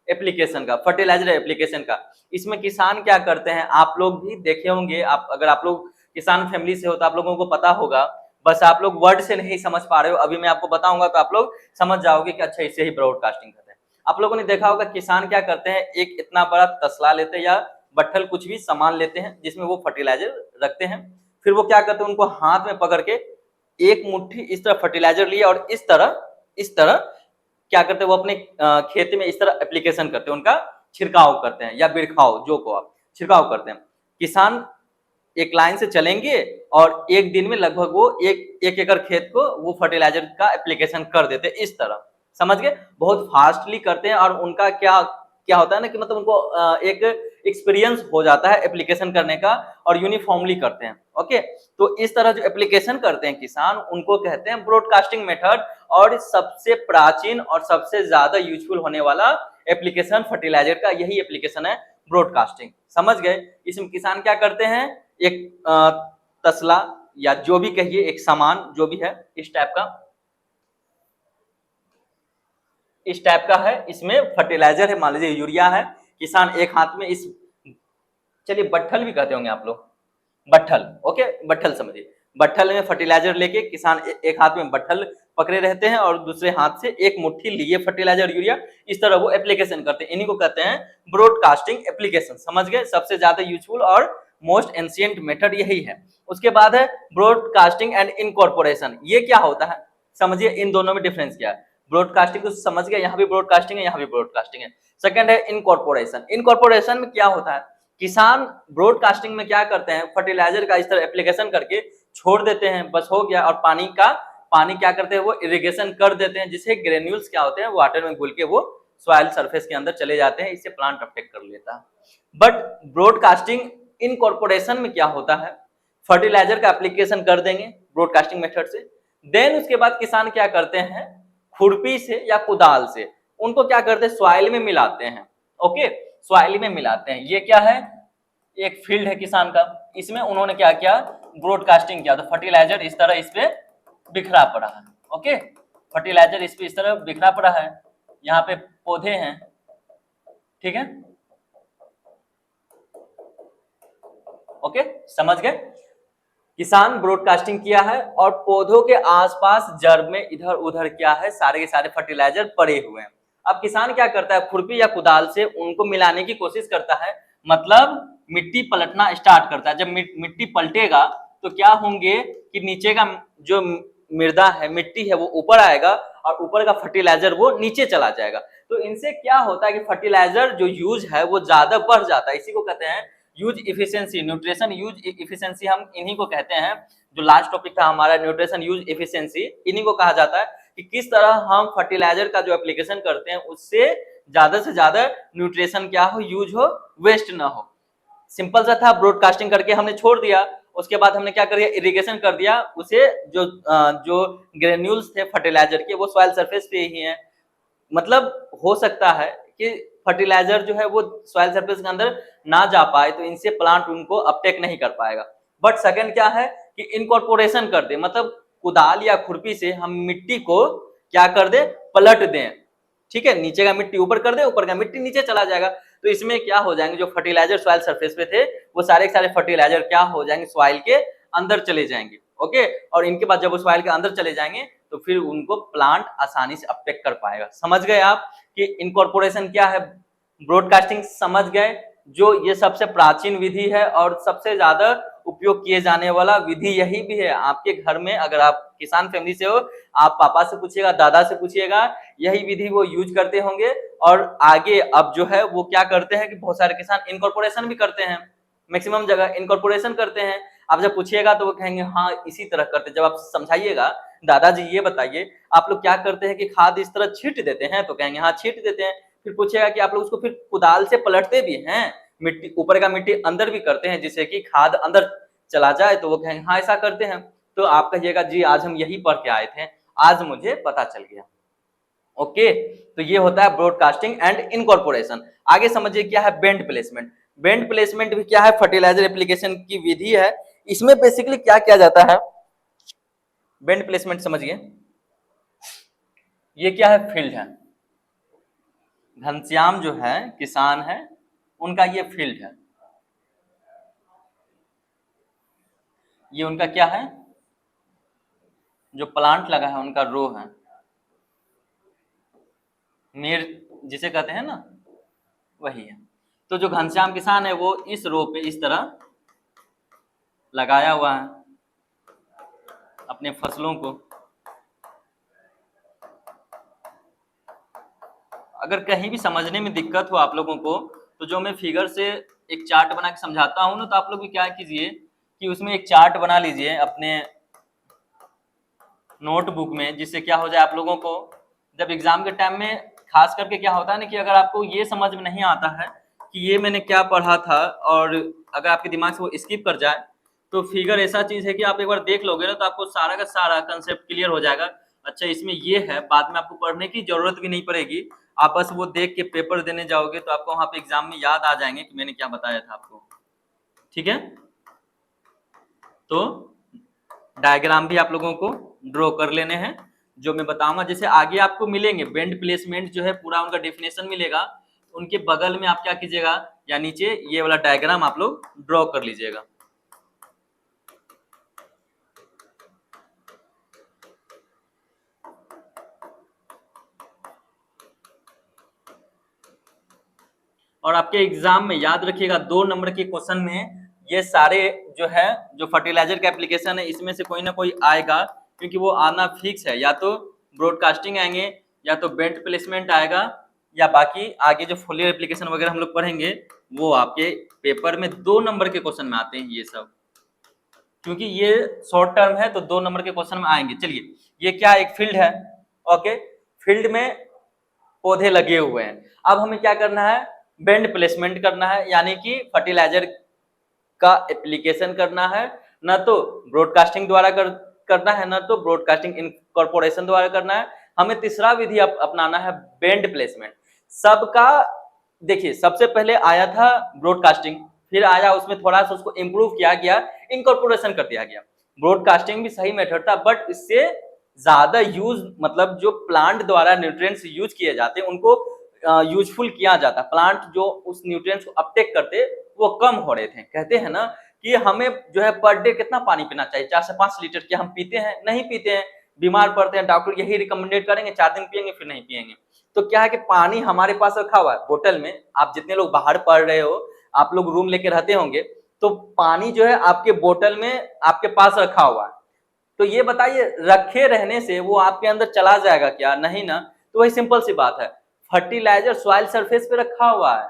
एप्लीकेशन का, फर्टिलाइजर एप्लीकेशन का। इसमें किसान क्या करते हैं, आप लोग भी देखे होंगे, आप अगर आप लोग किसान फैमिली से हो तो आप लोगों को पता होगा, बस आप लोग वर्ड से नहीं समझ पा रहे हो। अभी मैं आपको बताऊंगा तो आप लोग समझ जाओगे कि अच्छा इसे ही ब्रॉडकास्टिंग कहते हैं। आप लोगों ने देखा होगा किसान क्या करते हैं, एक इतना बड़ा तसला लेते हैं या बट्ठल कुछ भी सामान लेते हैं जिसमें वो फर्टिलाइजर रखते हैं। फिर वो क्या करते हैं, उनको हाथ में पकड़ के एक मुट्ठी इस तरह फर्टिलाइजर लिए और इस तरह क्या करते हैं, वो अपने खेत में इस तरह एप्लीकेशन करते हैं, उनका छिड़काव करते हैं या बिरखाव, जो को आप छिड़काव करते हैं। किसान एक लाइन से चलेंगे और एक दिन में लगभग वो एक एकड़ खेत को वो फर्टिलाइजर का एप्लीकेशन कर देते हैं इस तरह। समझ गए? बहुत फास्टली करते हैं और उनका क्या क्या होता है ना कि मतलब उनको एक एक्सपीरियंस हो जाता है एप्लीकेशन करने का और यूनिफॉर्मली करते हैं। ओके, तो इस तरह जो एप्लीकेशन करते हैं किसान उनको कहते हैं ब्रॉडकास्टिंग मेथड। और सबसे प्राचीन और सबसे ज्यादा यूजफुल होने वाला एप्लीकेशन फर्टिलाइजर का यही एप्लीकेशन है, ब्रॉडकास्टिंग। समझ गए? इसमें किसान क्या करते हैं, एक तसला या जो भी कहिए, एक सामान जो भी है इस टाइप का है, इसमें फर्टिलाइजर है, मान लीजिए यूरिया है। किसान एक हाथ में इस, चलिए बट्ठल भी कहते होंगे आप लोग, बट्ठल। ओके, बट्ठल समझिए, बट्ठल में फर्टिलाइजर लेके किसान एक हाथ में बट्ठल पकड़े रहते हैं और दूसरे हाथ से एक मुट्ठी लिए फर्टिलाइजर यूरिया, इस तरह वो एप्लीकेशन करते हैं। इन्हीं को कहते हैं ब्रॉडकास्टिंग एप्लीकेशन। समझ गए? सबसे ज्यादा यूजफुल और मोस्ट एंशिएंट मेथड यही है। उसके बाद है ब्रॉडकास्टिंग एंड इनकॉर्पोरेशन। ये क्या होता है, समझिए इन दोनों में डिफरेंस क्या है। ब्रॉडकास्टिंग तो समझ गए, यहाँ भी ब्रॉडकास्टिंग है, यहाँ भी ब्रॉडकास्टिंग है। सेकंड है इनकॉर्पोरेशन। इनकॉर्पोरेशन में क्या होता है, किसान ब्रॉडकास्टिंग में क्या करते हैं, फर्टिलाइजर का इस तरह एप्लीकेशन करके छोड़ देते हैं, बस हो गया। और पानी क्या करते हैं, वो इरिगेशन कर देते हैं, जिससे ग्रेन्यूल्स क्या होते हैं वाटर में घुल के वो सॉइल सरफेस के अंदर चले जाते हैं, इससे प्लांट अपटेक कर लेता है। बट ब्रॉडकास्टिंग इनकॉर्पोरेशन में क्या होता है, फर्टिलाइजर का एप्लीकेशन कर देंगे ब्रॉडकास्टिंग मेथड से, देन उसके बाद किसान क्या करते हैं, खुरपी से या कुदाल से उनको क्या करते हैं, सॉइल में मिलाते हैं। ओके, सॉइल में मिलाते हैं। ये क्या है, एक फील्ड है किसान का, इसमें उन्होंने क्या किया, ब्रॉडकास्टिंग किया। तो फर्टिलाइजर इस तरह इस पे बिखरा पड़ा है। ओके, फर्टिलाइजर इस पे इस तरह बिखरा पड़ा है, यहाँ पे पौधे हैं, ठीक है। ओके, समझ गए। किसान ब्रॉडकास्टिंग किया है और पौधों के आसपास जड़ में इधर उधर क्या है, सारे के सारे फर्टिलाइजर पड़े हुए हैं। अब किसान क्या करता है, खुरपी या कुदाल से उनको मिलाने की कोशिश करता है, मतलब मिट्टी पलटना स्टार्ट करता है। जब मिट्टी पलटेगा तो क्या होंगे कि नीचे का जो मृदा है, मिट्टी है, वो ऊपर आएगा और ऊपर का फर्टिलाइजर वो नीचे चला जाएगा। तो इनसे क्या होता है कि फर्टिलाइजर जो यूज है वो ज्यादा बढ़ जाता है। इसी को कहते हैं use efficiency, nutrition use efficiency, हम इन्हीं को कहते हैं। जो लास्ट टॉपिक था हमारा न्यूट्रिशन यूज इफिशियंसी, इन्हीं को कहा जाता है कि किस तरह हम फर्टिलाइजर का जो एप्लीकेशन करते हैं उससे से ज्यादा न्यूट्रिशन क्या हो, यूज हो, वेस्ट ना हो। सिंपल सा था, ब्रॉडकास्टिंग करके हमने छोड़ दिया, उसके बाद हमने क्या कर दिया, इरिगेशन कर दिया उसे। जो ग्रेन्यूल्स थे फर्टिलाइजर के वो सॉइल सरफेस पे ही है, मतलब हो सकता है कि फर्टिलाइजर जो है वो सॉइल सरफेस के अंदर ना जा पाए, तो इनसे प्लांट उनको अपटेक नहीं कर पाएगा। बट सेकंड क्या है कि इनकॉर्पोरेशन कर दे, मतलब कुदाल या खुरपी से हम मिट्टी को क्या कर दे, पलट दें। ठीक है, नीचे का मिट्टी ऊपर कर दे, ऊपर का मिट्टी नीचे चला जाएगा। तो इसमें क्या हो जाएंगे, जो फर्टिलाइजर सॉइल सरफेस पे थे वो सारे के सारे फर्टिलाइजर क्या हो जाएंगे, सॉइल के अंदर चले जाएंगे। ओके, और इनके बाद जब वो सॉइल के अंदर चले जाएंगे तो फिर उनको प्लांट आसानी से अपटेक कर पाएगा। समझ गए आप कि इनकॉर्पोरेशन क्या है, ब्रॉडकास्टिंग समझ गए। जो ये सबसे प्राचीन विधि है और सबसे ज्यादा उपयोग किए जाने वाला विधि यही भी है। आपके घर में अगर आप किसान फैमिली से हो, आप पापा से पूछिएगा, दादा से पूछिएगा, यही विधि वो यूज करते होंगे। और आगे अब जो है वो क्या करते हैं कि बहुत सारे किसान इनकॉर्पोरेशन भी करते हैं, मैक्सिमम जगह इनकॉर्पोरेशन करते हैं। आप जब पूछिएगा तो वो कहेंगे हाँ इसी तरह करते। जब आप समझाइएगा, दादाजी ये बताइए आप लोग क्या करते हैं कि खाद इस तरह छींट देते हैं, तो कहेंगे हाँ छींट देते हैं। फिर पूछेगा कि आप लोग उसको फिर कुदाल से पलटते भी हैं, मिट्टी ऊपर का मिट्टी अंदर भी करते हैं जिससे कि खाद अंदर चला जाए, तो वो कहेंगे हाँ ऐसा करते हैं। तो आप कहिएगा जी आज हम यही पढ़ के आए थे, आज मुझे पता चल गया। ओके, तो ये होता है ब्रॉडकास्टिंग एंड इनकॉर्पोरेशन। आगे समझिए क्या है बेंड प्लेसमेंट। बेंड प्लेसमेंट भी क्या है, फर्टिलाइजर एप्लीकेशन की विधि है। इसमें बेसिकली क्या किया जाता है, बेंड प्लेसमेंट समझिए। ये क्या है, फील्ड है। घनश्याम जो है किसान है, उनका ये फील्ड है। ये उनका क्या है, जो प्लांट लगा है उनका रो है, मेर जिसे कहते हैं ना, वही है। तो जो घनश्याम किसान है वो इस रो पे इस तरह लगाया हुआ है अपने फसलों को। अगर कहीं भी समझने में दिक्कत हो आप लोगों को, तो जो मैं फिगर से एक चार्ट बना के समझाता हूं ना, तो आप लोग भी क्या कीजिए कि उसमें एक चार्ट बना लीजिए अपने नोटबुक में, जिससे क्या हो जाए आप लोगों को जब एग्जाम के टाइम में, खास करके क्या होता है ना कि अगर आपको ये समझ में नहीं आता है कि ये मैंने क्या पढ़ा था, और अगर आपके दिमाग से वो स्किप कर जाए, तो फिगर ऐसा चीज है कि आप एक बार देख लोगे ना तो आपको सारा का सारा कंसेप्ट क्लियर हो जाएगा। अच्छा इसमें ये है, बाद में आपको पढ़ने की जरूरत भी नहीं पड़ेगी, आप बस वो देख के पेपर देने जाओगे तो आपको वहां पे एग्जाम में याद आ जाएंगे कि मैंने क्या बताया था आपको। ठीक है, तो डायग्राम भी आप लोगों को ड्रॉ कर लेने हैं जो मैं बताऊंगा। जैसे आगे आपको मिलेंगे बेंड प्लेसमेंट जो है पूरा उनका डेफिनेशन मिलेगा, उनके बगल में आप क्या कीजिएगा या नीचे ये वाला डायग्राम आप लोग ड्रॉ कर लीजिएगा। और आपके एग्जाम में याद रखिएगा 2 नंबर के क्वेश्चन में ये सारे जो है, जो फर्टिलाइजर का एप्लीकेशन है इसमें से कोई ना कोई आएगा, क्योंकि वो आना फिक्स है। या तो ब्रॉडकास्टिंग आएंगे, या तो बेंड प्लेसमेंट आएगा, या बाकी आगे जो फोलियर एप्लीकेशन वगैरह हम लोग पढ़ेंगे वो आपके पेपर में 2 नंबर के क्वेश्चन में आते हैं ये सब, क्योंकि ये शॉर्ट टर्म है तो 2 नंबर के क्वेश्चन में आएंगे। चलिए, ये क्या एक फील्ड है। ओके, फील्ड में पौधे लगे हुए हैं। अब हमें क्या करना है, बेंड प्लेसमेंट करना है, यानी कि फर्टिलाइजर का एप्लीकेशन करना है। ना तो ब्रॉडकास्टिंग द्वारा करना है, ना तो ब्रॉडकास्टिंग इनकॉर्पोरेशन द्वारा करना है। हमें तीसरा विधि अपनाना है, बेंड प्लेसमेंट। सबका देखिए, सबसे पहले आया था ब्रॉडकास्टिंग, फिर आया उसमें थोड़ा सा उसको इंप्रूव किया गया, इनकॉर्पोरेशन कर दिया गया। ब्रॉडकास्टिंग भी सही मेथड था, बट इससे ज्यादा यूज, मतलब जो प्लांट द्वारा न्यूट्रिएंट्स यूज किए जाते हैं उनको यूजफुल किया जाता। प्लांट जो उस न्यूट्रिएंट्स को अपटेक करते वो कम हो रहे थे। कहते हैं ना कि हमें जो है पर डे कितना पानी पीना चाहिए, 4 से 5 लीटर। क्या हम पीते हैं? नहीं पीते हैं, बीमार पड़ते हैं, डॉक्टर यही रिकमेंडेड करेंगे, 4 दिन पिएंगे फिर नहीं पिएंगे। तो क्या है कि पानी हमारे पास रखा हुआ है बोतल में। आप जितने लोग बाहर पढ़ रहे हो, आप लोग रूम लेके रहते होंगे, तो पानी जो है आपके बोतल में आपके पास रखा हुआ है। तो ये बताइए, रखे रहने से वो आपके अंदर चला जाएगा क्या? नहीं ना। तो वही सिंपल सी बात है, फर्टिलाइजर सॉइल सरफेस पे रखा हुआ है,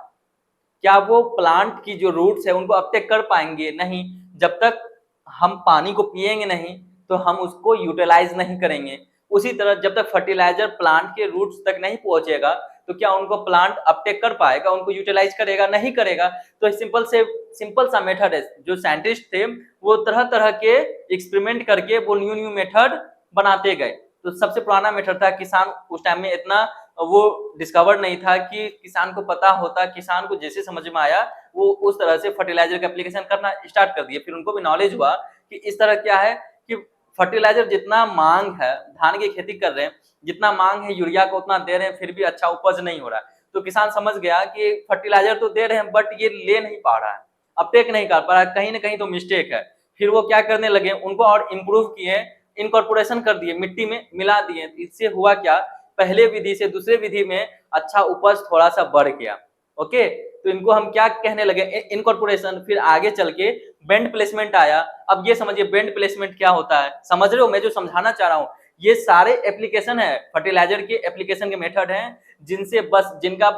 क्या वो प्लांट की जो रूट्स है उनको अपटेक कर पाएंगे? नहीं। जब तक हम पानी को पिएंगे नहीं तो हम उसको यूटिलाइज नहीं करेंगे। उसी तरह जब तक फर्टिलाइजर प्लांट के रूट्स तक नहीं पहुंचेगा तो क्या उनको प्लांट अपटेक कर पाएगा, उनको यूटिलाइज करेगा? नहीं करेगा। तो सिंपल सा मेथड है। जो साइंटिस्ट थे वो तरह तरह के एक्सपेरिमेंट करके वो न्यू मेथड बनाते गए। तो सबसे पुराना मेथड था, किसान उस टाइम में इतना वो डिस्कवर नहीं था कि किसान को पता होता, किसान को जैसे समझ में आया वो उस तरह से फर्टिलाइजर का एप्लीकेशन करना स्टार्ट कर दिए। फिर उनको भी नॉलेज हुआ कि इस तरह क्या है कि फर्टिलाइजर जितना मांग है, धान की खेती कर रहे हैं, जितना मांग है यूरिया को उतना दे रहे हैं, फिर भी अच्छा उपज नहीं हो रहा है। तो किसान समझ गया कि फर्टिलाइजर तो दे रहे हैं बट ये ले नहीं पा रहा है, अपटेक नहीं कर पा रहा है, कहीं ना कहीं तो मिस्टेक है। फिर वो क्या करने लगे, उनको और इम्प्रूव किए, इनकॉर्पोरेशन कर दिए, मिट्टी में मिला दिए। इससे हुआ क्या, पहले विधि से दूसरे विधि में अच्छा उपज थोड़ा सा बढ़ गया। ओके, तो इनको हम क्या कहने लगे, इनकॉर्पोरेशन। फिर आगे चल के बेंड प्लेसमेंट आया। अब ये समझिए बेंड प्लेसमेंट क्या होता है, समझ रहे हो मैं जो समझाना चाह रहा हूँ? ये सारे एप्लीकेशन है, फर्टिलाइजर के एप्लीकेशन के मेथड हैं, जिनका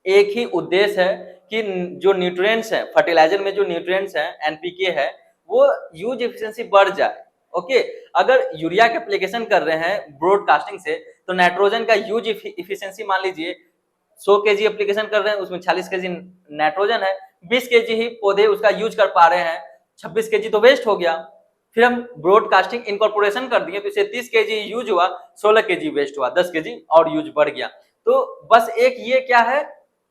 एक ही उद्देश्य है कि जो न्यूट्रिएंट्स है फर्टिलाइजर में, जो न्यूट्रिएंट्स है एनपीके है, वो यूज एफिशिएंसी बढ़ जाए। ओके, अगर यूरिया का एप्लीकेशन कर रहे हैं ब्रॉडकास्टिंग से, तो नाइट्रोजन का यूज एफिशिएंसी मान लीजिए 100 केजी एप्लीकेशन कर रहे हैं, उसमें 40 केजी नाइट्रोजन है, 20 केजी ही पौधे उसका यूज कर पा रहे हैं, 26 केजी तो वेस्ट हो गया। फिर हम ब्रॉडकास्टिंग इनकॉर्पोरेशन कर दिए तो इसे 30 केजी यूज हुआ, 16 केजी वेस्ट हुआ, 10 केजी और यूज बढ़ गया। तो बस एक ये क्या है,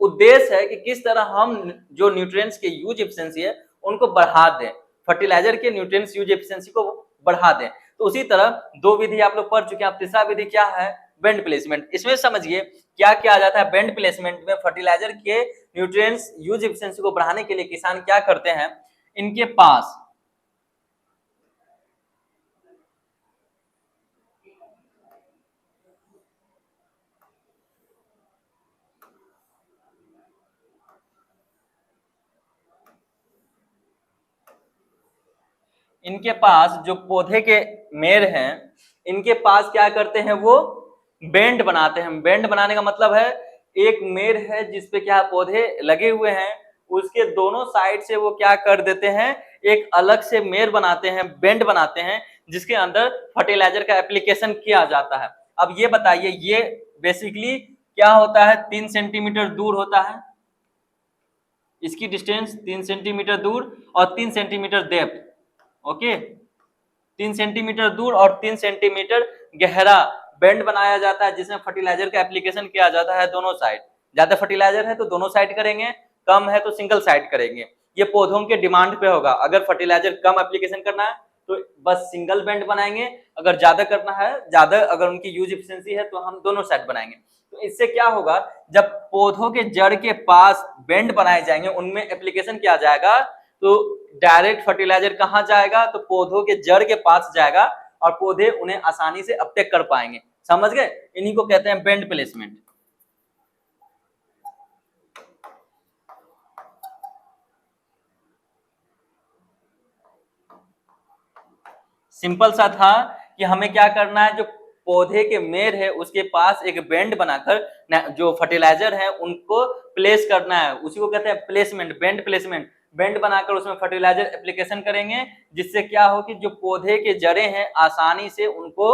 उद्देश्य है कि किस तरह हम जो न्यूट्रिएंट्स के यूज एफिशिएंसी है उनको बढ़ा दें, फर्टिलाइजर के न्यूट्रिएंट्स यूज एफिशिएंसी को बढ़ा दें। तो उसी तरह दो विधि आप लोग पढ़ चुके हैं। अब तीसरा विधि क्या है, बेंड प्लेसमेंट। इसमें समझिए क्या किया जाता है बेंड प्लेसमेंट में। फर्टिलाइजर के न्यूट्रिएंट्स यूज एफिशिएंसी को बढ़ाने के लिए किसान क्या करते हैं, इनके पास जो पौधे के मेड़ हैं, इनके पास क्या करते हैं, वो बेंड बनाते हैं। बेंड बनाने का मतलब है एक मेड़ है जिसपे क्या पौधे लगे हुए हैं, उसके दोनों साइड से वो क्या कर देते हैं, एक अलग से मेड़ बनाते हैं, बेंड बनाते हैं, जिसके अंदर फर्टिलाइजर का एप्लीकेशन किया जाता है। अब ये बताइए, ये बेसिकली क्या होता है, 3 सेंटीमीटर दूर होता है, इसकी डिस्टेंस 3 सेंटीमीटर दूर और 3 सेंटीमीटर डेप्थ। ओके, 3 सेंटीमीटर दूर और 3 सेंटीमीटर गहरा बेंड बनाया जाता है, जिसमें फर्टिलाइजर का एप्लीकेशन किया जाता है दोनों साइड। ज्यादा फर्टिलाइजर है तो दोनों साइड करेंगे, कम है तो सिंगल साइड करेंगे। ये पौधों के डिमांड पे होगा। अगर फर्टिलाइजर कम एप्लीकेशन करना है तो बस सिंगल बेंड बनाएंगे, अगर ज्यादा करना है, ज्यादा अगर उनकी यूज एफिशिएंसी है तो हम दोनों साइड बनाएंगे। तो इससे क्या होगा, जब पौधों के जड़ के पास बेंड बनाए जाएंगे, उनमें एप्लीकेशन किया जाएगा, तो डायरेक्ट फर्टिलाइजर कहां जाएगा, तो पौधों के जड़ के पास जाएगा और पौधे उन्हें आसानी से अपटेक कर पाएंगे। समझ गए? इन्हीं को कहते हैं बेंड प्लेसमेंट। सिंपल सा था कि हमें क्या करना है, जो पौधे के मेड़ है उसके पास एक बेंड बनाकर जो फर्टिलाइजर है उनको प्लेस करना है, उसी को कहते हैं प्लेसमेंट, बेंड प्लेसमेंट। बेंड बनाकर उसमें फर्टिलाइजर एप्लीकेशन करेंगे, जिससे क्या हो कि जो पौधे के जड़ें हैं आसानी से उनको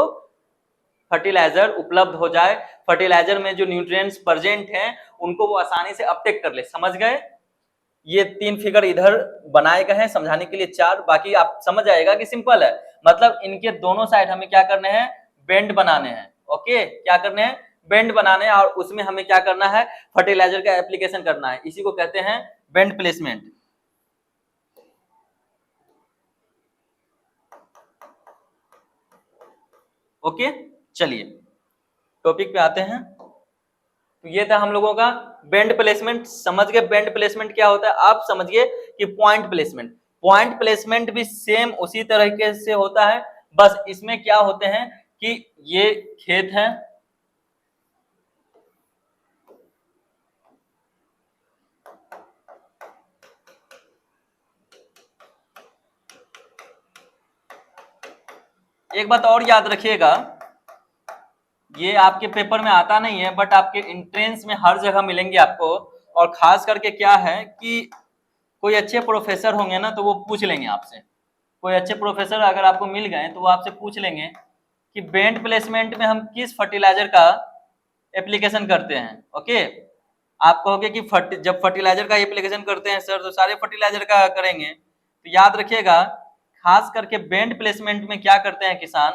फर्टिलाइजर उपलब्ध हो जाए, फर्टिलाइजर में जो न्यूट्रिएंट्स प्रेजेंट हैं उनको वो आसानी से अपटेक कर ले। समझ गए? ये 3 फिगर इधर बनाए गए हैं समझाने के लिए 4, बाकी आप समझ आएगा कि सिंपल है। मतलब इनके दोनों साइड हमें क्या करने हैं, बेंड बनाने हैं। ओके, क्या करने हैं, बेंड बनाने हैं, और उसमें हमें क्या करना है, फर्टिलाइजर का एप्लीकेशन करना है। इसी को कहते हैं बेंड प्लेसमेंट। ओके, चलिए टॉपिक पे आते हैं। तो ये था हम लोगों का बेंड प्लेसमेंट। समझ गए बेंड प्लेसमेंट क्या होता है? आप समझिए कि पॉइंट प्लेसमेंट। पॉइंट प्लेसमेंट भी सेम उसी तरीके से होता है, बस इसमें क्या होते हैं कि ये खेत है, एक बात और याद रखिएगा, ये आपके पेपर में आता नहीं है बट आपके एंट्रेंस में हर जगह मिलेंगे आपको, और खास करके क्या है कि कोई अच्छे प्रोफेसर होंगे ना तो वो पूछ लेंगे आपसे, कोई अच्छे प्रोफेसर अगर आपको मिल गए तो वो आपसे पूछ लेंगे कि बेंड प्लेसमेंट में हम किस फर्टिलाइजर का एप्लीकेशन करते हैं। ओके, आप कहोगे कि जब फर्टिलाइजर का एप्लीकेशन करते हैं सर तो सारे फर्टिलाइजर का करेंगे, तो याद रखिएगा खास करके बेंड प्लेसमेंट में क्या करते हैं किसान,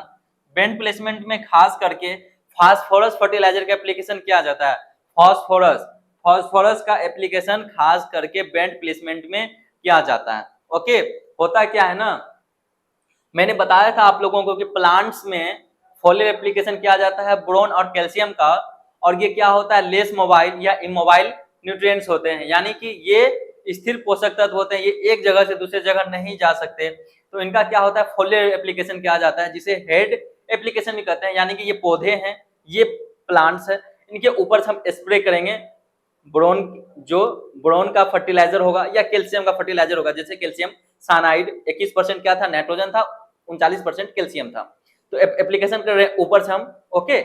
बेंड प्लेसमेंट में खास करके फास्फोरस फर्टिलाइजर का एप्लीकेशन किया जाता है। फास्फोरस फास्फोरस का एप्लीकेशन खास करके बेंड प्लेसमेंट में किया जाता है। ओके, होता क्या है ना, मैंने बताया था आप लोगों को कि प्लांट्स में फोलियर एप्लीकेशन किया जाता है बोरोन और कैल्शियम का, और ये क्या होता है लेस मोबाइल या इमोबाइल न्यूट्रिएंट्स होते हैं, यानी कि ये स्थिर पोषक तत्व होते हैं, ये एक जगह से दूसरे जगह नहीं जा सकते, तो इनका क्या होता है फोलियर एप्लीकेशन किया जाता है, जिसे हेड एप्लीकेशन भी कहते हैं, यानी कि ये पौधे हैं, ये प्लांट्स है, इनके ऊपर से हम स्प्रे करेंगे बोरोन, जो बोरोन का फर्टिलाइजर होगा या कैल्शियम का फर्टिलाइजर होगा, जैसे कैल्शियम साइनाइड 21% क्या था, नाइट्रोजन था, 39% कैल्शियम था, तो एप्लीकेशन कर रहे हैं ऊपर से हम, ओके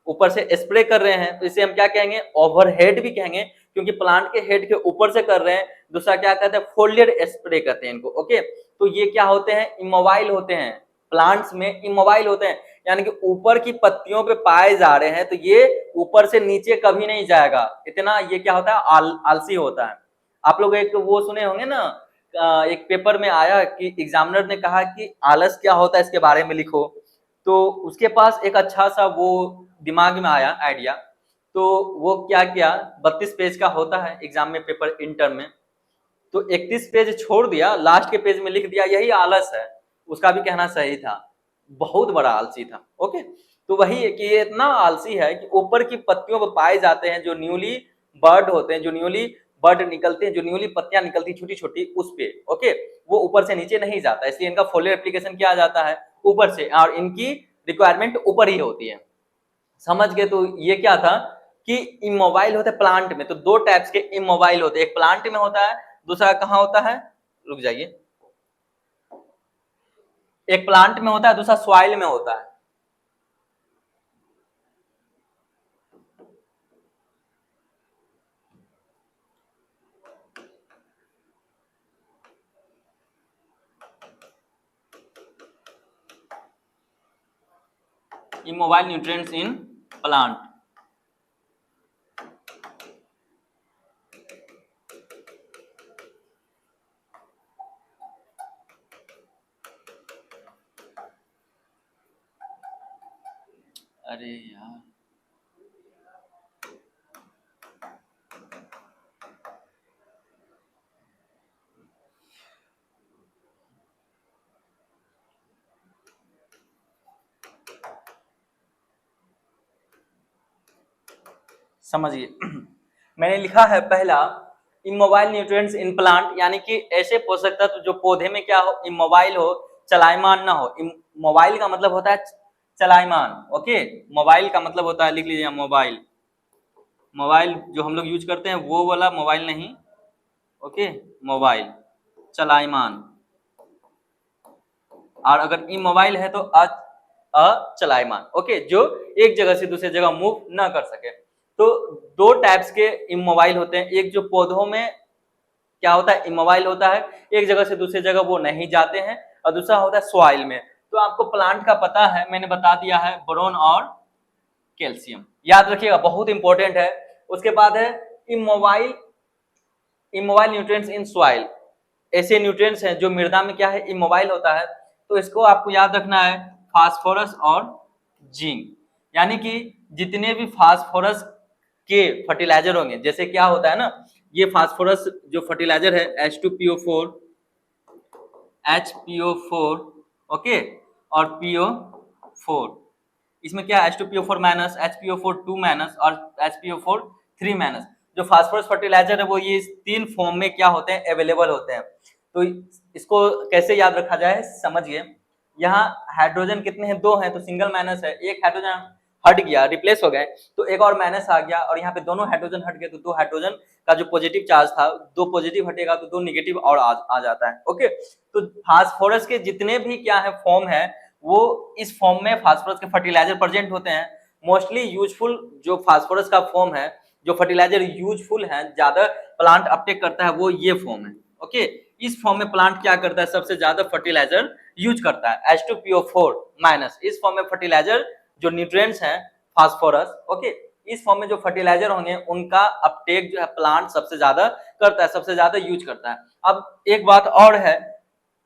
ऊपर से स्प्रे कर रहे हैं, तो इसे हम क्या कहेंगे ओवरहेड भी कहेंगे, क्योंकि प्लांट के हेड के ऊपर से कर रहे हैं। दूसरा क्या कहते हैं फोलियर स्प्रे कहते हैं इनको। ओके, तो ये क्या होते हैं इमोबाइल होते हैं, प्लांट्स में इमोबाइल होते हैं, यानी कि ऊपर की पत्तियों पे पाए जा रहे हैं, तो ये ऊपर से नीचे कभी नहीं जाएगा, इतना ये क्या होता है आलसी होता है। आप लोग एक वो सुने होंगे ना, एक पेपर में आया कि एग्जामिनर ने कहा कि आलस क्या होता है इसके बारे में लिखो, तो उसके पास एक अच्छा सा वो दिमाग में आया आइडिया, तो वो क्या किया 32 पेज का होता है एग्जाम में पेपर इंटर में, तो 31 पेज छोड़ दिया, लास्ट के पेज में लिख दिया यही आलस है, उसका भी कहना सही था, बहुत बड़ा आलसी था। ओके, तो वही है कि ये इतना आलसी है कि ऊपर की पत्तियों पर पाए जाते हैं जो न्यूली बर्ड होते हैं, जो न्यूली बर्ड निकलते हैं, जो न्यूली पत्तियां निकलती छोटी छोटी उस पे, ओके वो ऊपर से नीचे नहीं जाता, इसलिए इनका फोलियर एप्लीकेशन किया जाता है ऊपर से, और इनकी रिक्वायरमेंट ऊपर ही होती है। समझ गए, तो ये क्या था कि इमोबाइल होते हैं प्लांट में, तो दो टाइप्स के इमोबाइल होते हैं, एक प्लांट में होता है, दूसरा कहाँ होता है, रुक जाइए, एक प्लांट में होता है, दूसरा सॉइल में होता है। इमोबाइल न्यूट्रिएंट्स इन प्लांट, अरे यार समझिए मैंने लिखा है पहला इमोबाइल न्यूट्रिएंट्स इन प्लांट, यानी कि ऐसे पोषक तत्व जो पौधे में क्या हो इमोबाइल हो, चलायमान ना हो। मोबाइल का मतलब होता है चलायमान, ओके मोबाइल का मतलब होता है, लिख लीजिए मोबाइल, मोबाइल जो हम लोग यूज करते हैं वो वाला मोबाइल नहीं, ओके मोबाइल चलायमान, और अगर इमोबाइल है तो अचलायमान, ओके जो एक जगह से दूसरी जगह मूव ना कर सके। तो दो टाइप्स के इमोबाइल होते हैं, एक जो पौधों में क्या होता है इमोबाइल होता है, एक जगह से दूसरी जगह वो नहीं जाते हैं, और दूसरा होता है सॉइल में। तो आपको प्लांट का पता है, मैंने बता दिया है बोरोन और कैल्शियम, याद रखिएगा बहुत इंपॉर्टेंट है। उसके बाद है immobile, immobile nutrients in soil, ऐसे न्यूट्रिएंट्स हैं जो मृदा में क्या है इमोबाइल होता है, तो इसको आपको याद रखना है फास्फोरस और जिंक, यानी कि जितने भी फास्फोरस के फर्टिलाइजर होंगे, जैसे क्या होता है ना, ये फास्फोरस जो फर्टिलाइजर है H2PO4 HPO4 ओके और PO4, इसमें क्या H2PO4 माइनस HPO4 2 माइनस और HPO4 3 माइनस, जो फास्फोरस फर्टिलाइजर है वो ये तीन फॉर्म में क्या होते हैं अवेलेबल होते हैं। तो इसको कैसे याद रखा जाए समझिए। यहाँ हाइड्रोजन कितने हैं, 2 हैं, तो सिंगल माइनस है, एक हाइड्रोजन हट गया, रिप्लेस हो गए, तो एक और माइनस आ गया, और यहाँ पे दोनों हाइड्रोजन हट गए, तो 2 हाइड्रोजन का जो पॉजिटिव चार्ज था, 2 पॉजिटिव हटेगा तो 2 निगेटिव और आ जाता है। ओके, तो फास्फोरस के जितने भी क्या है फॉर्म है, वो इस फॉर्म में फास्फोरस के फर्टिलाइजर प्रेजेंट होते हैं। मोस्टली यूजफुल जो फास्फोरस का फॉर्म है, जो फर्टिलाइजर यूजफुल है, ज्यादा प्लांट अपटेक करता है, वो ये फॉर्म है। ओके, इस फॉर्म में प्लांट क्या करता है, सबसे ज्यादा फर्टिलाइजर यूज करता है, H2PO4 माइनस। इस फॉर्म में फर्टिलाइजर जो न्यूट्रिएंट्स हैं फास्फोरस, ओके, इस फॉर्म में जो फर्टिलाइजर होंगे उनका अपटेक जो है प्लांट सबसे ज्यादा करता है, सबसे ज्यादा यूज करता है। अब एक बात और है,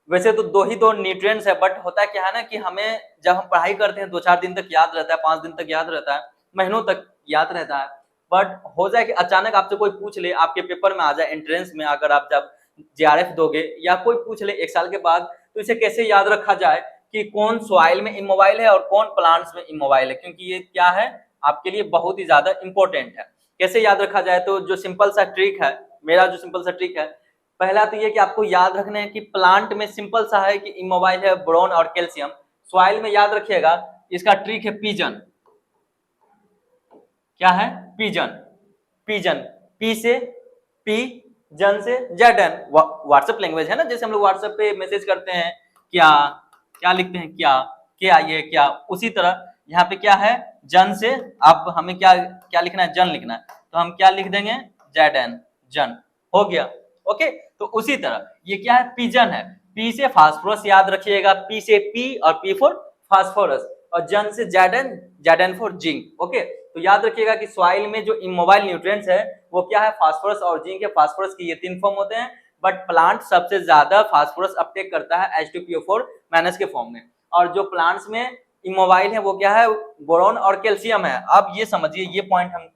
वैसे तो दो न्यूट्रिएंट्स है, बट होता क्या है ना कि हमें जब हम पढ़ाई करते हैं 2-4 दिन तक याद रहता है, 5 दिन तक याद रहता है, महीनों तक याद रहता है, बट हो जाए कि अचानक आपसे कोई पूछ ले, आपके पेपर में आ जाए, एंट्रेंस में अगर आप जब JRF दोगे या कोई पूछ ले 1 साल के बाद, तो इसे कैसे याद रखा जाए कि कौन सॉइल में इमोबाइल है और कौन प्लांट्स में इमोबाइल है, क्योंकि ये क्या है आपके लिए बहुत ही ज्यादा इंपॉर्टेंट है। कैसे याद रखा जाए, तो जो सिंपल सा ट्रिक है, मेरा जो सिंपल सा ट्रिक है, पहला तो ये कि आपको याद रखना है कि प्लांट में सिंपल सा है कि इमोबाइल है बोरॉन और कैल्शियम। सॉइल में याद रखिएगा, इसका ट्रिक है पिजन। क्या है, पिजन। पिजन, पी से पी, जन से जेडन। व्हाट्सएप लैंग्वेज है ना, जैसे हम लोग व्हाट्सएप पे मैसेज करते हैं, क्या क्या लिखते हैं, क्या क्या, ये क्या, उसी तरह यहाँ पे क्या है, जन से। अब हमें क्या क्या लिखना है, जन लिखना है, तो हम क्या लिख देंगे, जेडन, जन, हो गया। ओके, तो उसी तरह ये क्या है, पिजन है। पी से फास्फोरस याद रखिएगा, पी से पी और पी फॉर फास्फोरस, और जन से Zn, Zn for zinc. Okay, तो याद रखिएगा कि सॉइल में जो इमोबाइल न्यूट्रिएंट्स है वो क्या है, फास्फोरस और जिंक है। फास्फोरस की ये 3 फॉर्म होते हैं, बट प्लांट सबसे ज्यादा फास्फोरस अपटेक करता है H2PO4 माइनस के फॉर्म में, और जो प्लांट्स में इमोबाइल है वो क्या है, बोरॉन और कैल्शियम है। अब ये समझिए, ये पॉइंट हम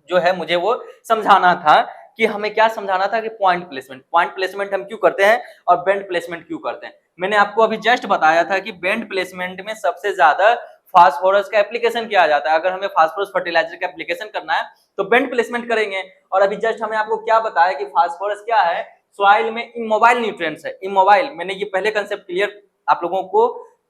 जो है मुझे वो समझाना था कि हमें क्या समझाना था कि पॉइंट प्लेसमेंट हम क्यों करते हैं और बेंड प्लेसमेंट क्यों करते हैं। मैंने आपको अभी जस्ट बताया था कि बेंड प्लेसमेंट में सबसे ज्यादा फास्फोरस का एप्लीकेशन किया जाता है। अगर हमें फास्फोरस फर्टिलाइजर का एप्लीकेशन करना है तो बेंड प्लेसमेंट करेंगे। और अभी जस्ट हमें आपको क्या बताया कि फास्फोरस क्या है, सॉइल में इमोबाइल न्यूट्रिएंट्स है। इमोबाइल, मैंने ये पहले कंसेप्ट क्लियर आप लोगों को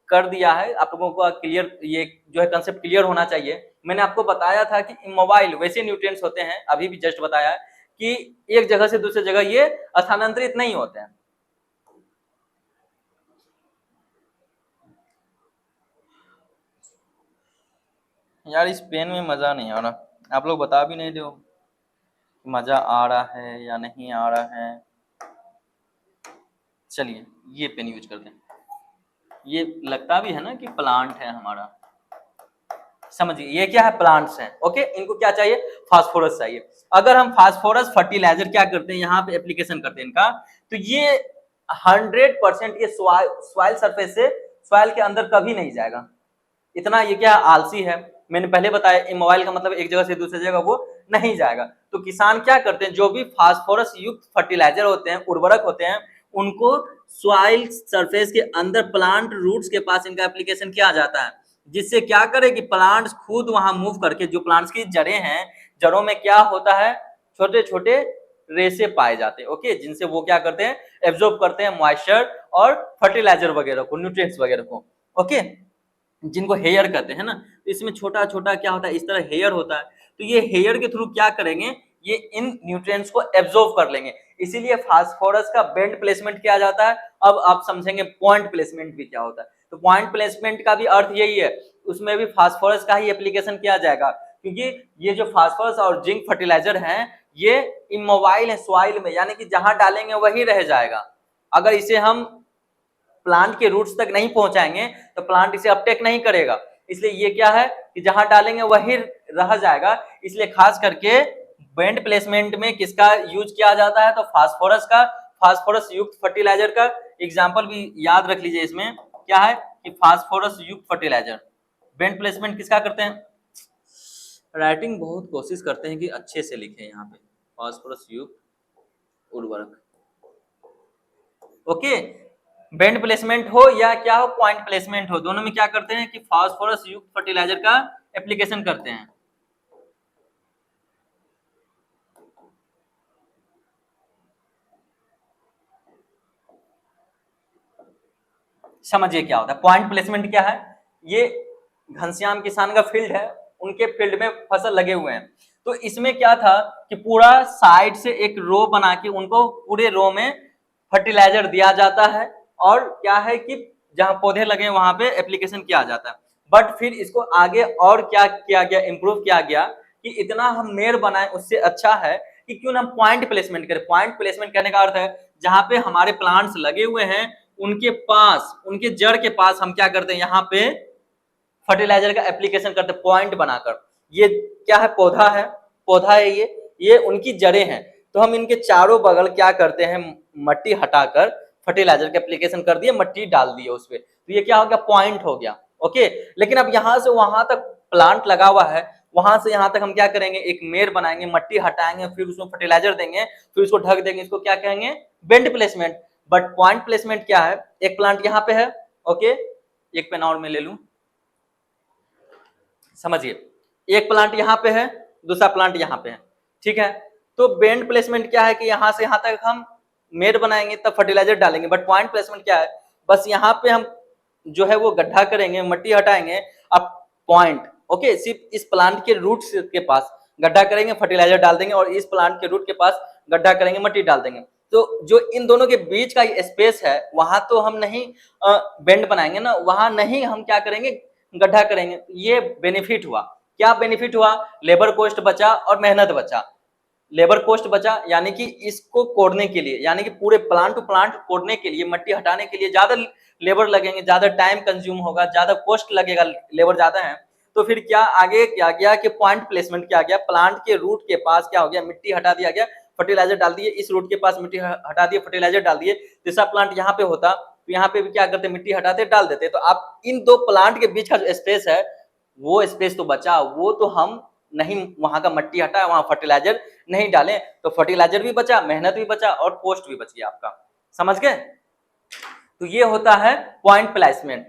कर दिया है, आप लोगों को क्लियर, ये जो है कंसेप्ट क्लियर होना चाहिए। मैंने आपको बताया था कि इमोबाइल वैसे न्यूट्रिएंट्स होते हैं, अभी भी जस्ट बताया कि एक जगह से दूसरी जगह ये स्थानांतरित नहीं होते हैं। यार इस पेन में मजा नहीं आ रहा, आप लोग बता भी नहीं दो मजा आ रहा है या नहीं आ रहा है। चलिए ये पेन यूज करते हैं, ये लगता भी है ना कि प्लांट है हमारा। समझिए ये क्या है, प्लांट्स हैं। ओके, इनको क्या चाहिए, फास्फोरस चाहिए। अगर हम फास्फोरस फर्टिलाइजर क्या करते हैं, यहाँ पे एप्लीकेशन करते हैं इनका, तो ये 100% ये सॉइल सरफेस से सॉइल के अंदर कभी नहीं जाएगा। इतना ये क्या आलसी है, मैंने पहले बताया इमोबाइल का मतलब एक जगह से दूसरी जगह वो नहीं जाएगा। तो किसान क्या करते हैं, जो भी फास्फोरस युक्त फर्टिलाइजर होते हैं, उर्वरक होते हैं, उनको सॉइल सरफेस के अंदर प्लांट रूट्स के पास इनका एप्लीकेशन किया जाता है, जिससे क्या करे कि प्लांट्स खुद वहां मूव करके, जो प्लांट्स की जड़ें हैं, जड़ों में क्या होता है, छोटे छोटे रेशे पाए जाते हैं। ओके, जिनसे वो क्या करते हैं, एब्जॉर्ब करते हैं मॉइस्चर और फर्टिलाइजर वगैरह को, न्यूट्रिएंट्स वगैरह को। ओके, जिनको हेयर कहते हैं ना, तो इसमें छोटा छोटा क्या होता है, इस तरह हेयर होता है। तो ये हेयर के थ्रू क्या करेंगे, ये इन न्यूट्रिएंट्स को एब्जॉर्ब कर लेंगे। इसीलिए फास्फोरस का बेंड प्लेसमेंट किया जाता है। अब आप समझेंगे पॉइंट प्लेसमेंट भी क्या होता है। तो पॉइंट प्लेसमेंट का भी अर्थ यही है, उसमें भी फास्फोरस का ही एप्लीकेशन किया जाएगा, क्योंकि ये जो फास्फोरस और जिंक फर्टिलाइजर है ये इमोबाइल है सॉइल में, यानी कि जहां डालेंगे वही रह जाएगा। अगर इसे हम प्लांट के रूट्स तक नहीं पहुंचाएंगे तो प्लांट इसे अपटेक नहीं करेगा। इसलिए ये क्या है कि जहां डालेंगे वही रह जाएगा। इसलिए खास करके बेंड प्लेसमेंट में किसका यूज किया जाता है, तो फास्फोरस का, फास्फोरस युक्त फर्टिलाइजर का। एग्जाम्पल भी याद रख लीजिए, इसमें क्या है कि फास्फोरस युक्त फर्टिलाइजर। बेंड प्लेसमेंट किसका करते हैं, राइटिंग बहुत कोशिश करते हैं कि अच्छे से लिखें यहाँ पे, फास्फोरस युक्त उर्वरक। ओके, बेंड प्लेसमेंट हो या क्या हो, पॉइंट प्लेसमेंट हो, दोनों में क्या करते हैं कि फास्फोरस युक्त फर्टिलाइजर का एप्लीकेशन करते हैं। समझिए क्या होता है पॉइंट प्लेसमेंट क्या है। ये घनश्याम किसान का फील्ड है, उनके फील्ड में फसल लगे हुए हैं। तो इसमें क्या था कि पूरा साइड से एक रो बना के उनको पूरे रो में फर्टिलाइजर दिया जाता है, और क्या है कि जहां पौधे लगे वहां पे एप्लीकेशन किया जाता है। बट फिर इसको आगे और क्या किया गया, इंप्रूव किया गया कि इतना हम मेड़ बनाए, उससे अच्छा है कि क्यों ना हम पॉइंट प्लेसमेंट करें। पॉइंट प्लेसमेंट करने का अर्थ है जहां पे हमारे प्लांट्स लगे हुए हैं उनके पास, उनके जड़ के पास हम क्या करते हैं, यहाँ पे फर्टिलाइजर का एप्लीकेशन करते हैं पॉइंट बनाकर। ये क्या है, पौधा है, पौधा है ये उनकी जड़ें हैं। तो हम इनके चारों बगल क्या करते हैं, मट्टी हटाकर फर्टिलाइजर का एप्लीकेशन कर दिए, मट्टी डाल दिए उस पर, तो ये क्या हो गया, पॉइंट हो गया। ओके, लेकिन अब यहाँ से वहां तक प्लांट लगा हुआ है, वहां से यहाँ तक हम क्या करेंगे, एक मेड़ बनाएंगे, मट्टी हटाएंगे, फिर उसमें फर्टिलाइजर देंगे, फिर उसको ढक देंगे, इसको क्या कहेंगे, bend placement. But point placement क्या है, एक प्लांट यहाँ पे है, ओके, एक पेन और मैं ले लूं, समझिए, एक प्लांट यहाँ पे है, दूसरा प्लांट यहाँ पे है, ठीक है। तो बेंड प्लेसमेंट क्या है कि यहाँ से यहाँ तक हम मेड़ बनाएंगे तब फर्टिलाइजर डालेंगे। बट पॉइंट प्लेसमेंट क्या है, बस यहाँ पे हम जो है वो गड्ढा करेंगे, मट्टी हटाएंगे, अब पॉइंट, ओके, सिर्फ इस प्लांट के रूट्स के पास गड्ढा करेंगे, फर्टिलाइजर डाल देंगे, और इस प्लांट के रूट के पास गड्ढा करेंगे, मट्टी डाल देंगे। तो जो इन दोनों के बीच का स्पेस है वहां तो हम नहीं बेंड बनाएंगे ना, वहां नहीं हम क्या करेंगे, गड्ढा करेंगे। ये बेनिफिट हुआ, क्या बेनिफिट हुआ, लेबर कॉस्ट बचा और मेहनत बचा। लेबर कॉस्ट बचा यानी कि इसको कोड़ने के लिए, यानी कि पूरे प्लांट टू प्लांट कोड़ने के लिए, मट्टी हटाने के लिए ज्यादा लेबर लगेंगे, ज्यादा टाइम कंज्यूम होगा, ज्यादा कॉस्ट लगेगा, लेबर ज्यादा है। तो फिर क्या आगे क्या गया कि पॉइंट प्लेसमेंट क्या गया, प्लांट के रूट के पास क्या हो गया, मिट्टी हटा दिया गया, फर्टिलाइजर डाल दिए, इस रूट के पास मिट्टी हटा दिए, फर्टिलाइजर डाल दिए। तीसरा प्लांट यहाँ पे होता तो यहाँ पे भी क्या करते, मिट्टी हटाते, डाल देते। तो आप इन दो प्लांट के बीच का जो स्पेस है वो स्पेस तो बचा, वो तो हम नहीं, वहां का मट्टी हटा, वहां फर्टिलाइजर नहीं डाले, तो फर्टिलाइजर भी बचा, मेहनत भी बचा और कॉस्ट भी बच गया आपका। समझ गए? तो ये होता है पॉइंट प्लेसमेंट।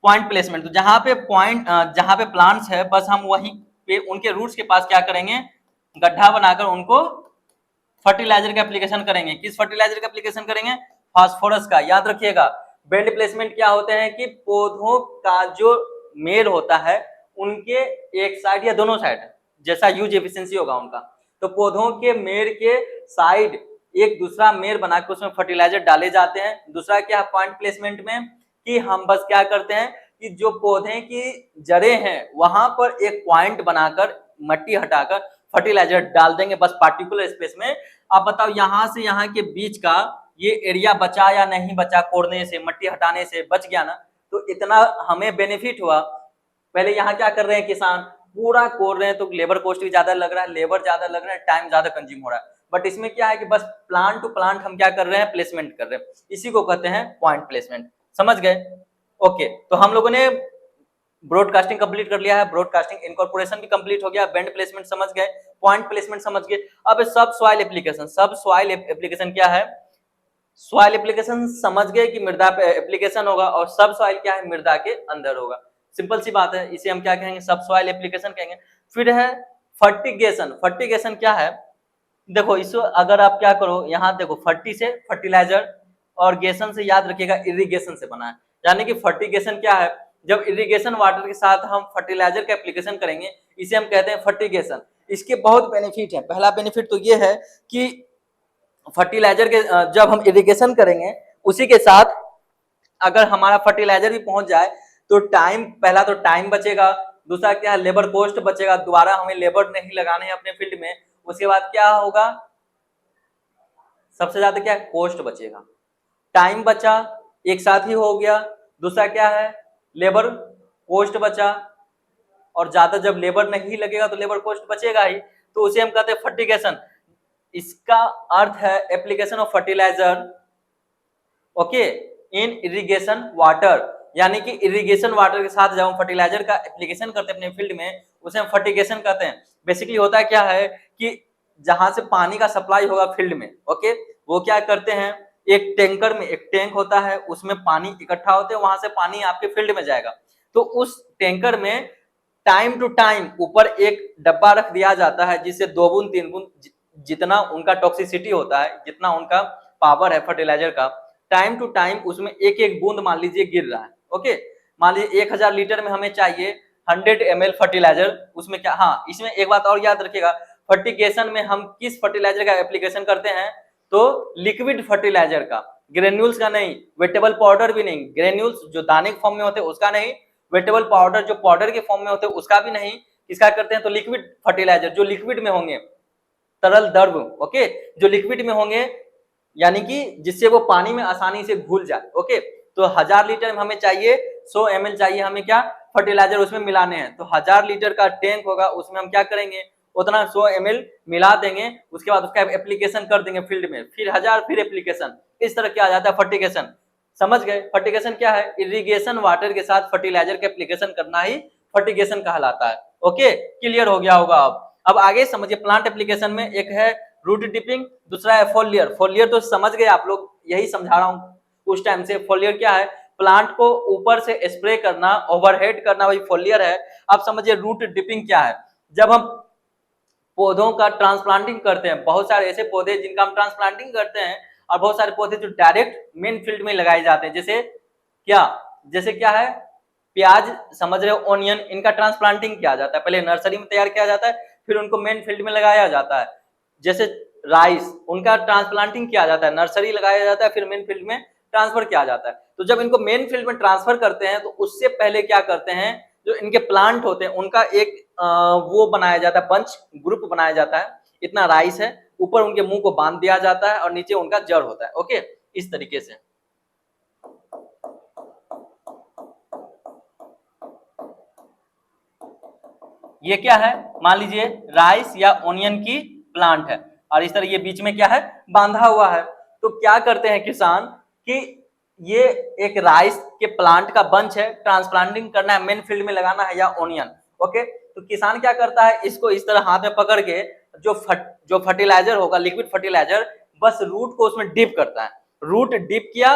पॉइंट प्लेसमेंट तो जहां पे पॉइंट, जहां पे प्लांट्स है बस हम वहीं पे उनके रूट्स के पास क्या करेंगे, गड्ढा बनाकर उनको फर्टिलाइजर का एप्लीकेशन करेंगे। किस फर्टिलाइजर का एप्लीकेशन करेंगे, फास्फोरस का। याद रखिएगा, बेंड प्लेसमेंट क्या होते हैं कि पौधों का जो मेड़ होता है उनके एक साइड या दोनों साइड, जैसा यूज एफिशिएंसी होगा उनका, तो पौधों के मेड़ के साइड एक दूसरा मेड़ बनाकर उसमें फर्टिलाइजर डाले जाते हैं। दूसरा क्या है पॉइंट प्लेसमेंट में कि हम बस क्या करते हैं कि जो पौधे की जड़ें हैं वहां पर एक पॉइंट बनाकर मट्टी हटाकर फर्टिलाइजर डाल देंगे, बस पार्टिकुलर स्पेस में। आप बताओ यहाँ से यहाँ के बीच का ये एरिया बचा या नहीं बचा, कोड़ने से, मट्टी हटाने से बच गया ना, तो इतना हमें बेनिफिट हुआ। पहले यहाँ क्या कर रहे हैं किसान, पूरा कोड़ रहे हैं तो लेबर कॉस्ट भी ज्यादा लग रहा है, लेबर ज्यादा लग रहा है, टाइम ज्यादा कंज्यूम हो रहा है। बट इसमें क्या है कि बस प्लांट टू प्लांट हम क्या कर रहे हैं, प्लेसमेंट कर रहे हैं, इसी को कहते हैं पॉइंट प्लेसमेंट। समझ गए? ओके, तो हम लोगों ने ब्रॉडकास्टिंग कंप्लीट कर लिया है, ब्रॉडकास्टिंग इनकॉर्पोरेशन भी कंप्लीट हो गया, बेंड प्लेसमेंट समझ गए, पॉइंट प्लेसमेंट समझ गए। अब सब सॉइल एप्लीकेशन, सब सॉइल एप्लीकेशन क्या है, सॉइल एप्लीकेशन समझ गए कि मृदा पे एप्लीकेशन होगा, और सब सॉइल क्या है, मृदा के अंदर होगा। सिंपल सी बात है, इसे हम क्या कहेंगे, सब सॉइल एप्लीकेशन कहेंगे। फिर है फर्टिगेशन। फर्टिगेशन क्या है, देखो इसको अगर आप क्या करो, यहाँ देखो फर्टी से फर्टिलाइजर और गेशन से याद रखिएगा इरिगेशन से बना है। यानी कि फर्टिगेशन क्या है, जब इरिगेशन वाटर के साथ हम फर्टिलाइजर का एप्लीकेशन करेंगे, इसे हम कहते हैं फर्टिगेशन। इसके बहुत बेनिफिट है। पहला बेनिफिट तो ये है कि फर्टिलाइजर के जब हम इरिगेशन करेंगे उसी के साथ अगर हमारा फर्टिलाइजर भी पहुंच जाए तो टाइम, पहला तो टाइम बचेगा, दूसरा क्या है, लेबर कॉस्ट बचेगा, दोबारा हमें लेबर नहीं लगाने हैं अपने फील्ड में। उसके बाद क्या होगा, सबसे ज्यादा क्या, कॉस्ट बचेगा, टाइम बचा, एक साथ ही हो गया। दूसरा क्या है, लेबर कॉस्ट बचा, और ज्यादा जब लेबर नहीं लगेगा तो लेबर कॉस्ट बचेगा ही, तो उसे हम कहते हैं फर्टिगेशन। इसका अर्थ है application of fertilizer, okay, in irrigation water. यानी कि इरिगेशन वाटर के साथ जब हम फर्टिलाइजर का एप्लीकेशन करते हैं अपने फील्ड में, उसे हम फर्टिगेशन कहते हैं। बेसिकली होता क्या है कि जहां से पानी का सप्लाई होगा फील्ड में, ओके, वो क्या करते हैं, एक टैंकर में, एक टैंक होता है, उसमें पानी इकट्ठा होते हैं, वहां से पानी आपके फील्ड में जाएगा। तो उस टैंकर में टाइम टू टाइम ऊपर एक डब्बा रख दिया जाता है, जिससे 2 बूंद 3 बूंद जितना उनका टॉक्सिसिटी होता है, जितना उनका पावर है फर्टिलाइजर का, टाइम टू टाइम उसमें एक एक बूंद मान लीजिए गिर रहा है। ओके, मान लीजिए 1000 लीटर में हमें चाहिए 100 ml फर्टिलाइजर, उसमें क्या, हाँ इसमें एक बात और याद रखिएगा, फर्टिगेशन में हम किस फर्टिलाइजर का एप्लीकेशन करते हैं, तो लिक्विड फर्टिलाइजर का, ग्रेन्यूल्स का नहीं, वेटेबल पाउडर भी नहीं, ग्रेन्यूल्स जो दाने के फॉर्म में होते हैं उसका नहीं, वेटेबल पाउडर जो पाउडर के फॉर्म में होते हैं उसका भी नहीं, किसका करते हैं, तो लिक्विड फर्टिलाइजर जो लिक्विड में होंगे, तरल द्रव, ओके, जो लिक्विड में होंगे, यानी कि जिससे वो पानी में आसानी से घुल जाए। ओके, तो 1000 लीटर में हमें चाहिए 100 ml चाहिए हमें क्या, फर्टिलाइजर उसमें मिलाने हैं, तो 1000 लीटर का टैंक होगा, उसमें हम क्या करेंगे, उतना 100 ml मिला देंगे, उसके बाद उसका एप्लीकेशन कर देंगे फील्ड में, फिर 1000 फिर एप्लीकेशन, इस तरह क्या आ जाता है फर्टिगेशन। समझ गए, फर्टिगेशन क्या है, इरिगेशन वाटर के साथ फर्टिलाइजर का एप्लीकेशन करना ही फर्टिगेशन कहलाता है। ओके, क्लियर हो गया होगा। अब आगे समझिए, प्लांट एप्लीकेशन में एक है रूट डिपिंग, दूसरा है फोलियर। फोलियर तो समझ गए आप लोग, यही समझा रहा हूं उस टाइम से। फोलियर क्या है, प्लांट को ऊपर से स्प्रे करना, ओवरहेड करना, वही फोलियर है। अब समझिए रूट डिपिंग क्या है, जब हम पौधों का ट्रांसप्लांटिंग करते हैं, बहुत सारे ऐसे पौधे जिनका हम ट्रांसप्लांटिंग करते हैं, और बहुत सारे पौधे जो डायरेक्ट मेन फील्ड में लगाए जाते हैं, जैसे क्या, जैसे क्या है, प्याज समझ रहे हो, ओनियन, इनका ट्रांसप्लांटिंग किया जाता है, पहले नर्सरी में तैयार किया जाता है, फिर उनको मेन फील्ड में लगाया जाता है। जैसे राइस, उनका ट्रांसप्लांटिंग किया जाता है, नर्सरी लगाया जाता है, फिर मेन फील्ड में ट्रांसफर किया जाता है। तो जब इनको मेन फील्ड में ट्रांसफर करते हैं, तो उससे पहले क्या करते हैं, जो इनके प्लांट होते हैं उनका एक वो बनाया जाता है, बंच ग्रुप बनाया जाता है, इतना राइस है, ऊपर उनके मुंह को बांध दिया जाता है और नीचे उनका जड़ होता है। ओके, इस तरीके से। ये क्या है, मान लीजिए राइस या ओनियन की प्लांट है, और इस तरह ये बीच में क्या है, बांधा हुआ है। तो क्या करते हैं किसान कि ये एक राइस के प्लांट का बंच है, ट्रांसप्लांटिंग करना है, मेन फील्ड में लगाना है, या ओनियन। ओके, तो किसान क्या करता है, इसको इस तरह हाथ में पकड़ के जो फर्टिलाइजर होगा, लिक्विड फर्टिलाइजर, बस रूट को उसमें डिप करता है, रूट डिप किया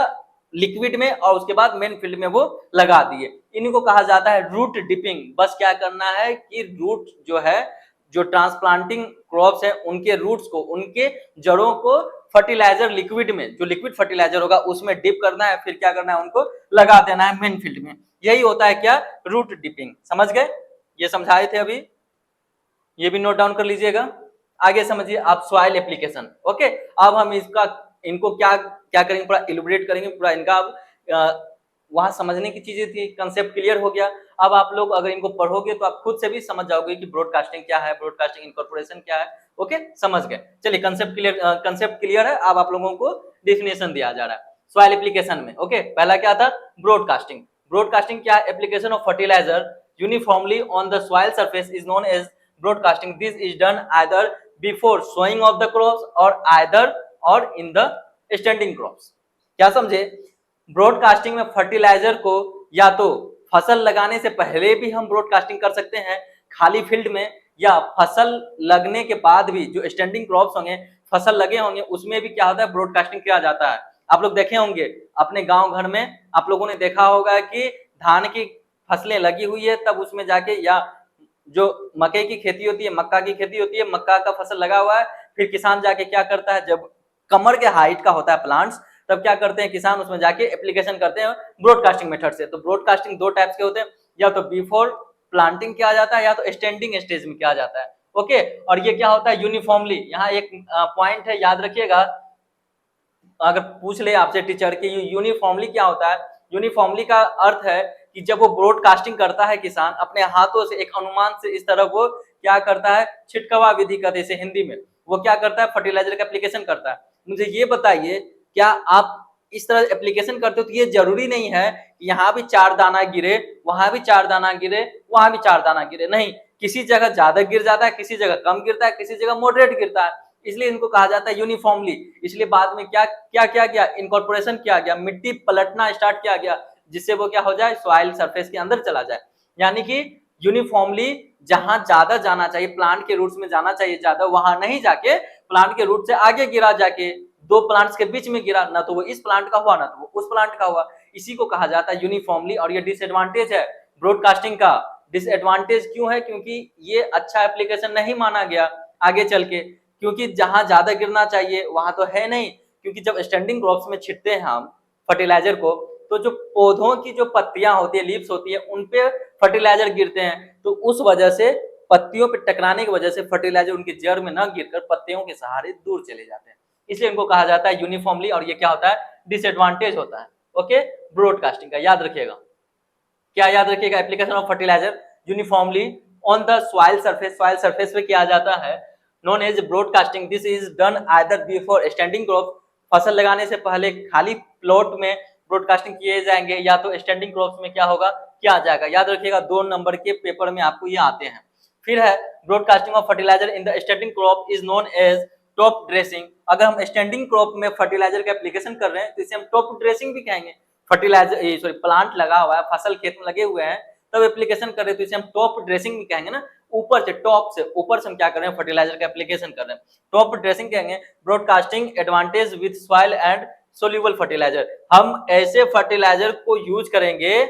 लिक्विड में, और उसके बाद मेन फील्ड में वो लगा दिए। इनको कहा जाता है रूट डिपिंग। बस क्या करना है कि रूट जो है, जो ट्रांसप्लांटिंग क्रॉप्स है, उनके रूट्स को, उनके जड़ों को फर्टिलाइजर लिक्विड में, जो लिक्विड फर्टिलाइजर होगा उसमें डिप करना है, फिर क्या करना है, उनको लगा देना है मेन फील्ड में। यही होता है क्या, रूट डिपिंग। समझ गए, ये समझाए थे अभी, ये भी नोट डाउन कर लीजिएगा। आगे समझिए आप सॉइल एप्लीकेशन। ओके, अब हम इनको क्या क्या करेंगे, पूरा इलुबरेट करेंगे, पूरा इनका अब वहां समझने की चीजें थी, कंसेप्ट क्लियर हो गया। अब आप लोग अगर इनको पढ़ोगे तो आप खुद से भी समझ जाओगे कि ब्रॉडकास्टिंग क्या है, ब्रॉडकास्टिंग इनकॉर्पोरेशन क्या है। ओके, समझ गए, चलिए कंसेप्ट क्लियर है। अब आप लोगों को डेफिनेशन दिया जा रहा है सॉइल एप्लीकेशन में। ओके, पहला क्या था, ब्रॉडकास्टिंग। ब्रॉडकास्टिंग क्या है, application of fertilizer uniformly on the soil surface is known as broadcasting. This is done either before sowing of the crops or in the standing crops. क्या समझे, broadcasting में fertiliser को या तो फसल लगाने से पहले भी हम ब्रॉडकास्टिंग कर सकते हैं खाली फील्ड में, या फसल लगने के बाद भी जो स्टैंडिंग क्रॉप्स होंगे, फसल लगे होंगे, उसमें भी क्या होता है, ब्रॉडकास्टिंग किया जाता है। आप लोग देखे होंगे अपने गांव घर में, आप लोगों ने देखा होगा कि धान की फसलें लगी हुई है, तब उसमें जाके, या जो मकई की खेती होती है, मक्का की खेती होती है, मक्का का फसल लगा हुआ है, फिर किसान जाके क्या करता है, जब कमर के हाइट का होता है प्लांट्स, तब क्या करते हैं किसान, उसमें जाके एप्लीकेशन करते हैं ब्रॉडकास्टिंग मेथड से। तो ब्रॉडकास्टिंग दो टाइप्स के होते हैं, या तो बिफोर प्लांटिंग किया जाता है, या तो स्टैंडिंग स्टेज में किया जाता है। ओके, और ये क्या होता है, यूनिफॉर्मली। यहाँ एक पॉइंट है, याद रखिएगा, अगर पूछ ले आपसे टीचर कि यूनिफॉर्मली क्या होता है, यूनिफॉर्मली का अर्थ है कि जब वो ब्रॉडकास्टिंग करता है किसान, अपने हाथों से एक अनुमान से इस तरह वो क्या करता है, छिटकवा विधि कहते हैं इसे हिंदी में, वो क्या करता है, फर्टिलाइजर का एप्लीकेशन करता है। मुझे ये बताइए, क्या आप इस तरह एप्लीकेशन करते हो तो ये जरूरी नहीं है कि यहाँ भी 4 दाना गिरे, वहां भी 4 दाना गिरे, वहां भी 4 दाना गिरे, नहीं, किसी जगह ज्यादा गिर जाता है, किसी जगह कम गिरता है, किसी जगह मॉडरेट गिरता है, इसलिए इनको कहा जाता है यूनिफॉर्मली। इसलिए बाद में क्या क्या किया गया, इनकॉर्पोरेशन किया गया, मिट्टी पलटना स्टार्ट किया गया, जिससे वो क्या हो जाए, सॉइल सरफेस के अंदर चला जाए। यानी कि यूनिफॉर्मली जहां ज्यादा जाना चाहिए, प्लांट के रूट्स में जाना चाहिए ज्यादा, वहां नहीं जाके प्लांट के रूट से आगे गिरा, जाके 2 प्लांट्स के बीच में गिरा, ना तो वो इस प्लांट का हुआ, ना तो वो उस प्लांट का हुआ। इसी को कहा जाता है यूनिफॉर्मली। और ये डिसएडवांटेज है ब्रॉडकास्टिंग का। डिसएडवांटेज क्यों है, क्योंकि ये अच्छा एप्लीकेशन नहीं माना गया आगे चल के, क्योंकि जहां ज्यादा गिरना चाहिए वहां तो है नहीं, क्योंकि जब स्टैंडिंग क्रॉप्स में छिटते हैं हम, फर्टिलाइजर को, तो जो पौधों की जो पत्तियां होती है, लीव्स होती है, उन पे फर्टिलाइजर गिरते हैं, तो उस वजह से पत्तियों पे टकराने की वजह से फर्टिलाइजर उनकी जड़ में न गिरकर पत्तियों के सहारे दूर चले जाते हैं, इसलिए इनको कहा जाता है यूनिफॉर्मली, और ये क्या होता है, डिसएडवांटेज होता है। ओके, ब्रॉडकास्टिंग का याद रखिएगा, क्या याद रखिएगा, application of fertilizer uniformly on the soil surface, soil surface पे किया जाता है, known as broadcasting. This is done either before standing crop, फसल लगाने से पहले खाली प्लॉट में ब्रॉडकास्टिंग किए जाएंगे, या तो स्टैंडिंग क्रॉप्स में क्या होगा, किया जाएगा। याद रखिएगा, 2 नंबर के पेपर में आपको ये आते हैं। फिर है broadcasting of fertilizer in the standing crop is known as top dressing. अगर हम स्टैंडिंग क्रॉप में फर्टिलाइजर का एप्लीकेशन कर रहे हैं तो इसे हम टॉप ड्रेसिंग भी कहेंगे। फर्टिलाइजर सॉरी प्लांट लगा हुआ है, फसल खेत में लगे हुए हैं, तब एप्लीकेशन कर रहे हैं तो इसे हम टॉप ड्रेसिंग भी कहेंगे ना, ऊपर से, टॉप से ऊपर से हम क्या कर रहे हैं, फर्टिलाइजर का एप्लीकेशन कर रहे हैं, टॉप ड्रेसिंग कहेंगे। Broadcasting advantage with soil and soluble fertilizer, हम ऐसे फर्टिलाइजर को यूज करेंगे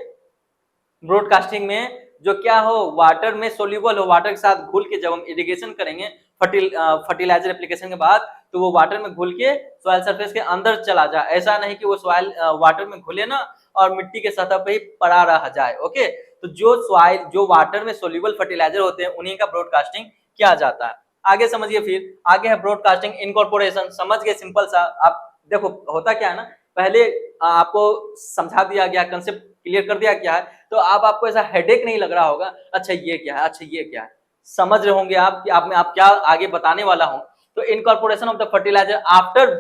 ब्रॉडकास्टिंग में जो क्या हो, वाटर में सोल्यूबल हो, वाटर के साथ घुल के, जब हम इरिगेशन करेंगे फर्टिलाइजर एप्लीकेशन के बाद, तो वो वाटर में घुल के सॉइल सरफेस के अंदर चला जाए, ऐसा नहीं कि वो सॉइल वाटर में घुले ना और मिट्टी के सतह पे ही पड़ा रह जाए। ओके, तो जो सॉइल, जो वाटर में सोल्यूबल फर्टिलाइजर होते हैं, उन्हीं का ब्रॉडकास्टिंग किया जाता है। आगे समझिए, फिर आगे है ब्रॉडकास्टिंग इनकॉर्पोरेशन। समझ गए, सिंपल सा। आप देखो होता क्या है ना, पहले आपको समझा दिया गया, कंसेप्ट क्लियर कर दिया गया है, तो आपको ऐसा हेडेक नहीं लग रहा होगा, अच्छा ये क्या है, अच्छा ये क्या है, समझ रहे होंगे आप कि आप क्या आगे बताने वाला हूं। तो incorporation of the fertilizer after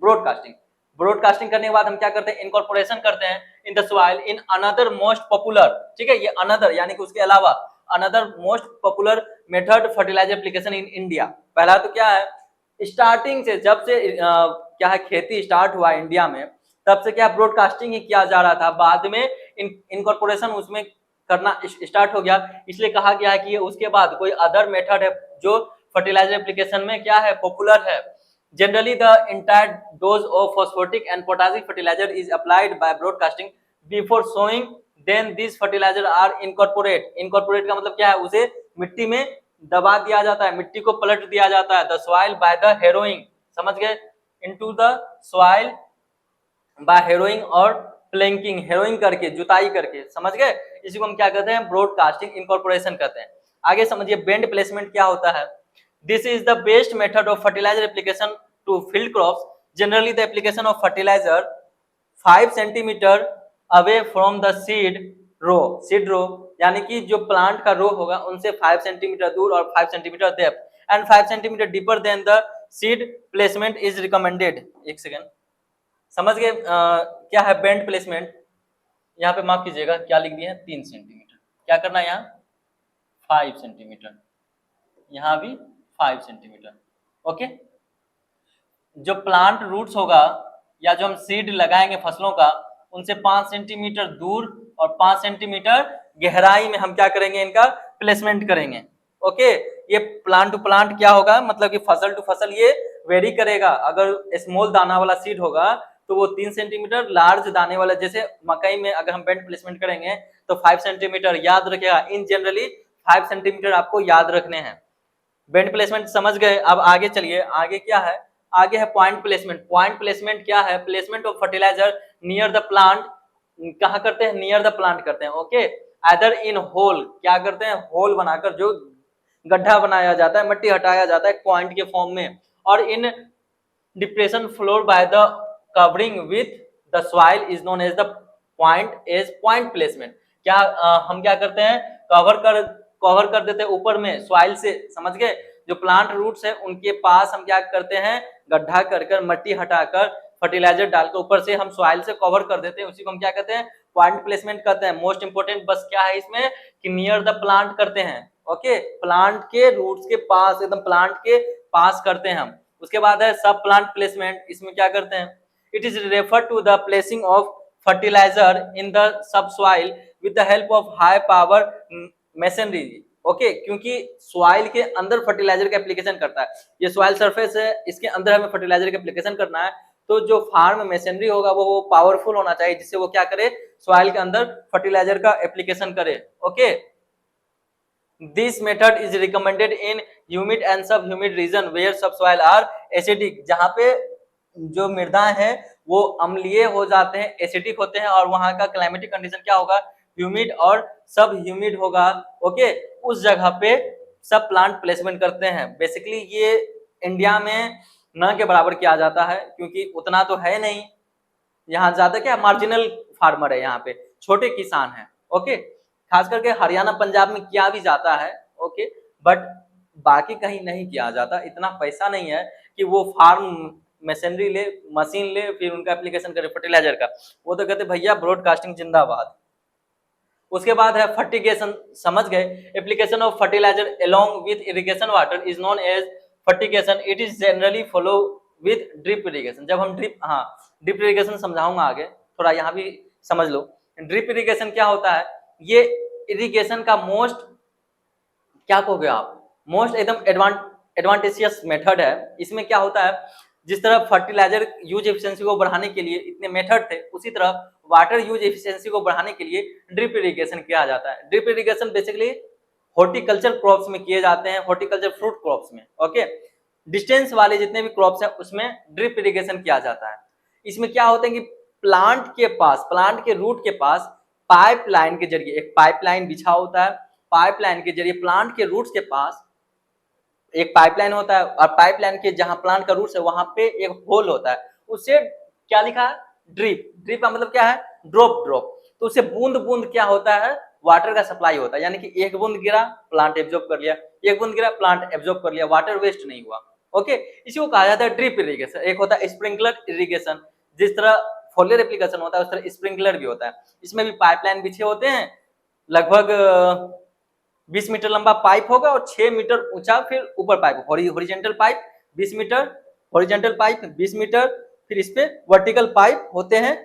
broadcasting, broadcasting करने के बाद हम क्या करते हैं, इनकॉर्पोरेशन करते हैं in the soil in another most popular, ठीक है, ये अनदर यानी कि उसके अलावा, another most popular method fertilizer application in India. पहला तो क्या है, स्टार्टिंग से, जब से क्या है, खेती स्टार्ट हुआ इंडिया में, तब से क्या ब्रॉडकास्टिंग ही किया जा रहा था, बाद में इनकॉर्पोरेशन उसमें करना स्टार्ट हो गया, इसलिए कहा गया है कि उसके बाद कोई अदर मेथड है जो फर्टिलाइजर एप्लीकेशन में क्या है, पॉपुलर है। Generally the entire dose of phosphatic and potassic fertilizer is applied by broadcasting before sowing, then this fertilizer are incorporate. Incorporate का मतलब क्या है, उसे मिट्टी में दबा दिया जाता है, मिट्टी को पलट दिया जाता है, द सॉइल बाय द हेरोइंग, समझ गए, इनटू द सॉइल बाय हेरोइंग और प्लैंकिंग, हेरोइंग करके, जुताई करके, समझ गए, इसी को हम क्या कहते हैं, ब्रॉडकास्टिंग इनकॉर्पोरेशन कहते हैं। आगे समझिए बेंड प्लेसमेंट क्या होता है। This is the best method of fertilizer application to field crops, generally the application of fertilizer 5 centimetre away from the seed row, seed row यानी कि जो प्लांट का रो होगा उनसे 5 सेंटीमीटर दूर और 5 centimetre depth and 5 centimetre deeper than the seed placement is recommended. एक second, समझ गए क्या है बेंड प्लेसमेंट। यहाँ पे माफ कीजिएगा, क्या लिख दिए हैं, 3 सेंटीमीटर, क्या करना है यहाँ 5 सेंटीमीटर, यहाँ भी 5 सेंटीमीटर। ओके, जो प्लांट रूट्स होगा या जो हम सीड लगाएंगे फसलों का, उनसे 5 सेंटीमीटर दूर और 5 सेंटीमीटर गहराई में हम क्या करेंगे, इनका प्लेसमेंट करेंगे। ओके, ये प्लांट टू प्लांट क्या होगा, मतलब कि फसल टू फसल ये वेरी करेगा। अगर स्मॉल दाना वाला सीड होगा तो वो 3 सेंटीमीटर, लार्ज दाने वाला जैसे मकई में अगर हम बेंड प्लेसमेंट करेंगे तो 5 सेंटीमीटर, याद रखेगा, इन जनरली 5 सेंटीमीटर आपको याद रखने हैं। बेंड प्लेसमेंट समझ गए। अब आगे चलिए, आगे क्या है, आगे है पॉइंट प्लेसमेंट। पॉइंट प्लेसमेंट क्या है, placement of fertilizer near the plant, कहाँ करते हैं, नियर द प्लांट करते हैं। ओके, अदर इन होल, क्या करते हैं, होल बनाकर, जो गड्ढा बनाया जाता है, मिट्टी हटाया जाता है पॉइंट के फॉर्म में, और in depression floor by the covering with the soil is known as the point placement. क्या हम क्या करते हैं, कवर कर देते हैं ऊपर में सॉइल से, समझ गए, जो प्लांट रूट्स है उनके पास हम क्या करते हैं, गड्ढा कर मट्टी हटाकर फर्टिलाइजर डालकर ऊपर से हम सॉइल से कवर कर देते हैं, उसी को हम क्या कहते हैं, पॉइंट प्लेसमेंट कहते हैं। मोस्ट इंपोर्टेंट बस क्या है इसमें कि नियर द प्लांट करते हैं। ओके, प्लांट के रूट्स के पास, एकदम प्लांट के पास करते हैं हम। उसके बाद है सब प्लांट प्लेसमेंट, इसमें क्या करते हैं, it is refer to the placing of fertilizer in the sub soil with the help of high power machinery. Okay, क्योंकि सॉइल के अंदर फर्टिलाइजर का एप्लीकेशन करता है, ये सॉइल सरफेस है, इसके अंदर हमें फर्टिलाइजर का एप्लीकेशन करना है, तो जो फार्म मशीनरी होगा वो पावरफुल होना चाहिए, जिससे वो क्या करे, सॉइल के अंदर फर्टिलाइजर का एप्लीकेशन करे। Okay, this method is recommended in humid and sub humid region where sub soil are acidic, जहाँ पे जो मृदाएं हैं वो अम्लीय हो जाते हैं, एसिडिक होते हैं, और वहां का क्लाइमेटिक कंडीशन क्या होगा, ह्यूमिड और सब ह्यूमिड होगा। ओके, उस जगह पे सब प्लांट प्लेसमेंट करते हैं। बेसिकली ये इंडिया में न के बराबर किया जाता है, क्योंकि उतना तो है नहीं, यहाँ ज्यादा क्या मार्जिनल फार्मर है, यहाँ पे छोटे किसान हैं। ओके, खास करके हरियाणा पंजाब में किया भी जाता है। ओके, बट बाकी कहीं नहीं किया जाता, इतना पैसा नहीं है कि वो फार्म मशीनरी ले, मशीन ले, फिर उनका एप्लीकेशन करे फर्टिलाइजर का। वो तो कहते भैया ब्रॉडकास्टिंग जिंदाबाद। उसके बाद है फर्टिगेशन, समझ गए, application of fertilizer along with irrigation water is known as fertigation. It is generally follow with drip irrigation. जब हम ड्रिप इरिगेशन समझाऊंगा आगे, थोड़ा यहाँ भी समझ लो। ड्रिप इरिगेशन क्या होता है, ये इरिगेशन का मोस्ट, क्या कहोगे आप, मोस्ट एकदम एडवांटेजियस मेथड है। इसमें क्या होता है, जिस तरह फर्टिलाइजर यूज एफिशिएंसी को बढ़ाने के लिए इतने मेथड थे, उसी तरह वाटर यूज एफिशिएंसी को बढ़ाने के लिए ड्रिप इरिगेशन किया जाता है। Drip irrigation basically horticulture crops में किए जाते हैं, हॉर्टिकल्चर फ्रूट क्रॉप्स में। ओके, डिस्टेंस वाले जितने भी क्रॉप्स हैं उसमें ड्रिप इरिगेशन किया जाता है। इसमें क्या होता है कि प्लांट के पास, प्लांट के रूट के पास पाइपलाइन के जरिए, एक पाइपलाइन बिछा होता है, पाइपलाइन के जरिए प्लांट के रूट्स के पास एक पाइपलाइन होता है, और पाइपलाइन के जहां प्लांट का रूट्स है वहां पे एक होल होता है, उससे क्या लिखा है, ड्रिप। ड्रिप का मतलब क्या है, ड्रॉप ड्रॉप। तो उससे बूंद बूंद क्या होता है, वाटर का सप्लाई होता है। यानी कि एक बूंद गिरा प्लांट एब्जॉर्ब कर लिया, एक बूंद गिरा प्लांट एब्जॉर्ब कर लिया, वाटर वेस्ट नहीं हुआ। ओके, इसी को कहा जाता है ड्रिप इरिगेशन। एक होता है स्प्रिंकलर इरिगेशन, जिस तरह फोलियर एप्लीकेशन होता है उस तरह स्प्रिंकलर भी होता है। इसमें भी पाइपलाइन बिछे होते हैं, लगभग 20 मीटर लंबा पाइप होगा और 6 मीटर ऊंचा फिर ऊपर pipe, horizontal pipe 20 metre, horizontal pipe 20 metre, फिर इस पे वर्टिकल पाइप होते हैं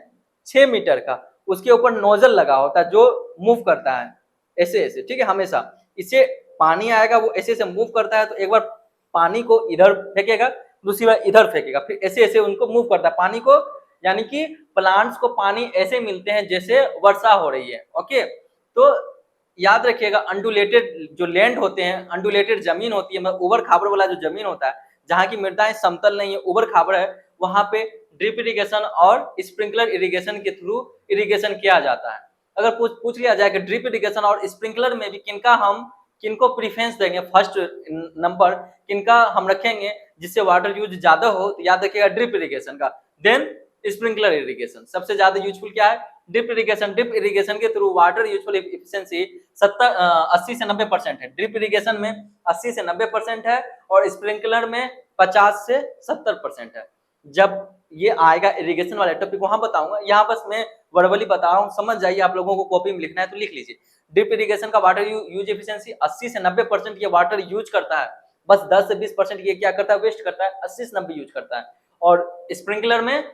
6 मीटर का, उसके ऊपर नोजल लगा होता है जो मूव करता है ऐसे ऐसे, ठीक है, हमेशा इससे पानी आएगा, वो ऐसे ऐसे मूव करता है। तो एक बार पानी को इधर फेंकेगा, दूसरी बार इधर फेंकेगा, फिर ऐसे ऐसे उनको मूव करता है पानी को। यानी कि प्लांट्स को पानी ऐसे मिलते हैं जैसे वर्षा हो रही है। ओके, तो याद रखिएगा, अंडुलेटेड जो लैंड होते हैं, अंडुलेटेड जमीन होती है, मतलब उबड़ खाबड़ वाला जो जमीन होता है, जहाँ की मृदाएं समतल नहीं है, उबड़ खाबड़ है, वहां पे ड्रिप इरिगेशन और स्प्रिंकलर इरिगेशन के थ्रू इरिगेशन किया जाता है। अगर पूछ लिया जाए कि ड्रिप इरिगेशन और स्प्रिंकलर में भी किनको प्रीफरेंस देंगे, फर्स्ट नंबर किनका हम रखेंगे जिससे वाटर यूज ज्यादा हो, तो याद रखिएगा ड्रिप इरिगेशन का, देन स्प्रिंकलर इरिगेशन। सबसे ज्यादा यूजफुल क्या है, ड्रिप इरिगेशन। ड्रिप इरिगेशन के थ्रू वाटर यूजफुल एफिशिएंसी 80 से 90% है। ड्रिप इरिगेशन में 80 से 90% है और स्प्रिंकलर में 50 से 70% है। जब ये आएगा इरिगेशन वाले टॉपिक वहां बताऊंगा, यहाँ बस मैं वर्बली बता रहा हूँ, समझ जाइए। आप लोगों को कॉपी में लिखना है तो लिख लीजिए। ड्रिप इरिगेशन का वाटर यूज एफिशिएंसी 80 से 90% ये वाटर यूज करता है, बस 10 से 20% ये क्या करता है, वेस्ट करता है, 80 से 90 यूज करता है। और स्प्रिंकलर में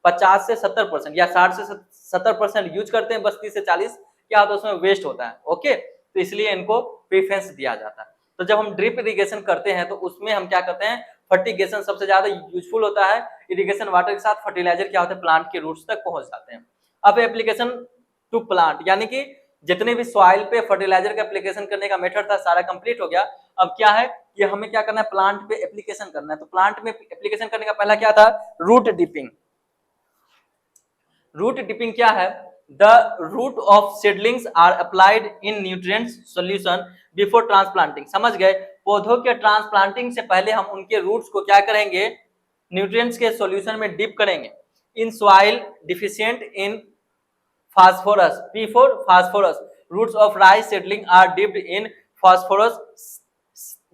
50 से 70% या 60 से 70% यूज करते हैं, बस 30 से 40 क्या होता है उसमें वेस्ट होता है। ओके, तो इसलिए इनको प्रेफरेंस दिया जाता है। तो जब हम ड्रिप इरिगेशन करते हैं तो उसमें हम क्या करते हैं, फर्टिगेशन सबसे ज्यादा यूजफुल होता है। इरिगेशन वाटर के साथ फर्टिलाइजर क्या होता है, प्लांट के रूट्स तक पहुंच जाते हैं। अब एप्लीकेशन टू प्लांट, यानी कि जितने भी सॉइल पे फर्टिलाइजर का एप्लीकेशन करने का मेथड था सारा कंप्लीट हो गया। अब क्या है कि हमें क्या करना है, प्लांट पे एप्लीकेशन करना है। तो प्लांट में एप्लीकेशन करने का पहला क्या था, रूट डिपिंग। रूट डिपिंग क्या है, the root of seedlings are applied in nutrients solution before transplanting. समझ गए, पौधों के ट्रांसप्लांटिंग से पहले हम उनके रूट्स को क्या करेंगे, न्यूट्रिएंट्स के सॉल्यूशन में डिप करेंगे। In soil deficient in phosphorus, P4 phosphorus, roots of rice seedling are dipped in phosphorus.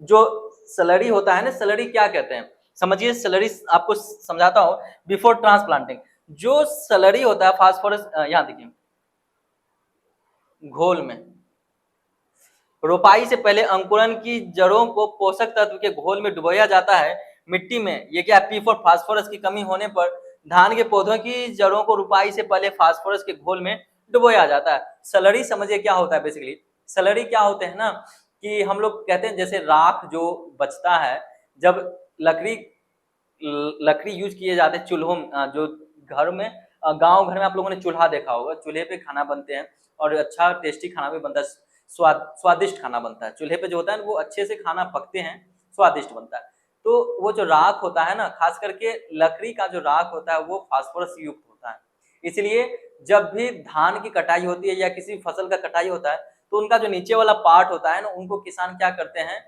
जो सलरी होता है ना, सलरी क्या कहते हैं समझिए, सलरी आपको समझाता हूं। बिफोर ट्रांसप्लांटिंग जो सलरी होता है फास्फोरस, यहां देखिए घोल में, रोपाई से पहले अंकुरन की जड़ों को पोषक तत्व के घोल में डुबोया जाता है मिट्टी में। ये क्या, P4 फास्फोरस की कमी होने पर धान के पौधों की जड़ों को रोपाई से पहले फास्फोरस के घोल में डुबोया जाता है। सलरी समझिए क्या होता है, बेसिकली सलरी क्या होते हैं ना, कि हम लोग कहते हैं जैसे राख जो बचता है, जब लकड़ी यूज किए जाते हैं चूल्हों, जो घर में, गांव घर में आप लोगों ने चूल्हा देखा होगा, चूल्हे पे खाना बनते हैं और अच्छा टेस्टी खाना भी बनता है, स्वादिष्ट खाना बनता है। चूल्हे पे जो होता है वो अच्छे से खाना पकते हैं, स्वादिष्ट बनता है। तो वो जो राख होता है ना, खास करके लकड़ी का जो राख होता है वो फास्फोरस युक्त होता है। इसलिए जब भी धान की कटाई होती है या किसी फसल का कटाई होता है, तो उनका जो नीचे वाला पार्ट होता है ना, उनको किसान क्या करते हैं,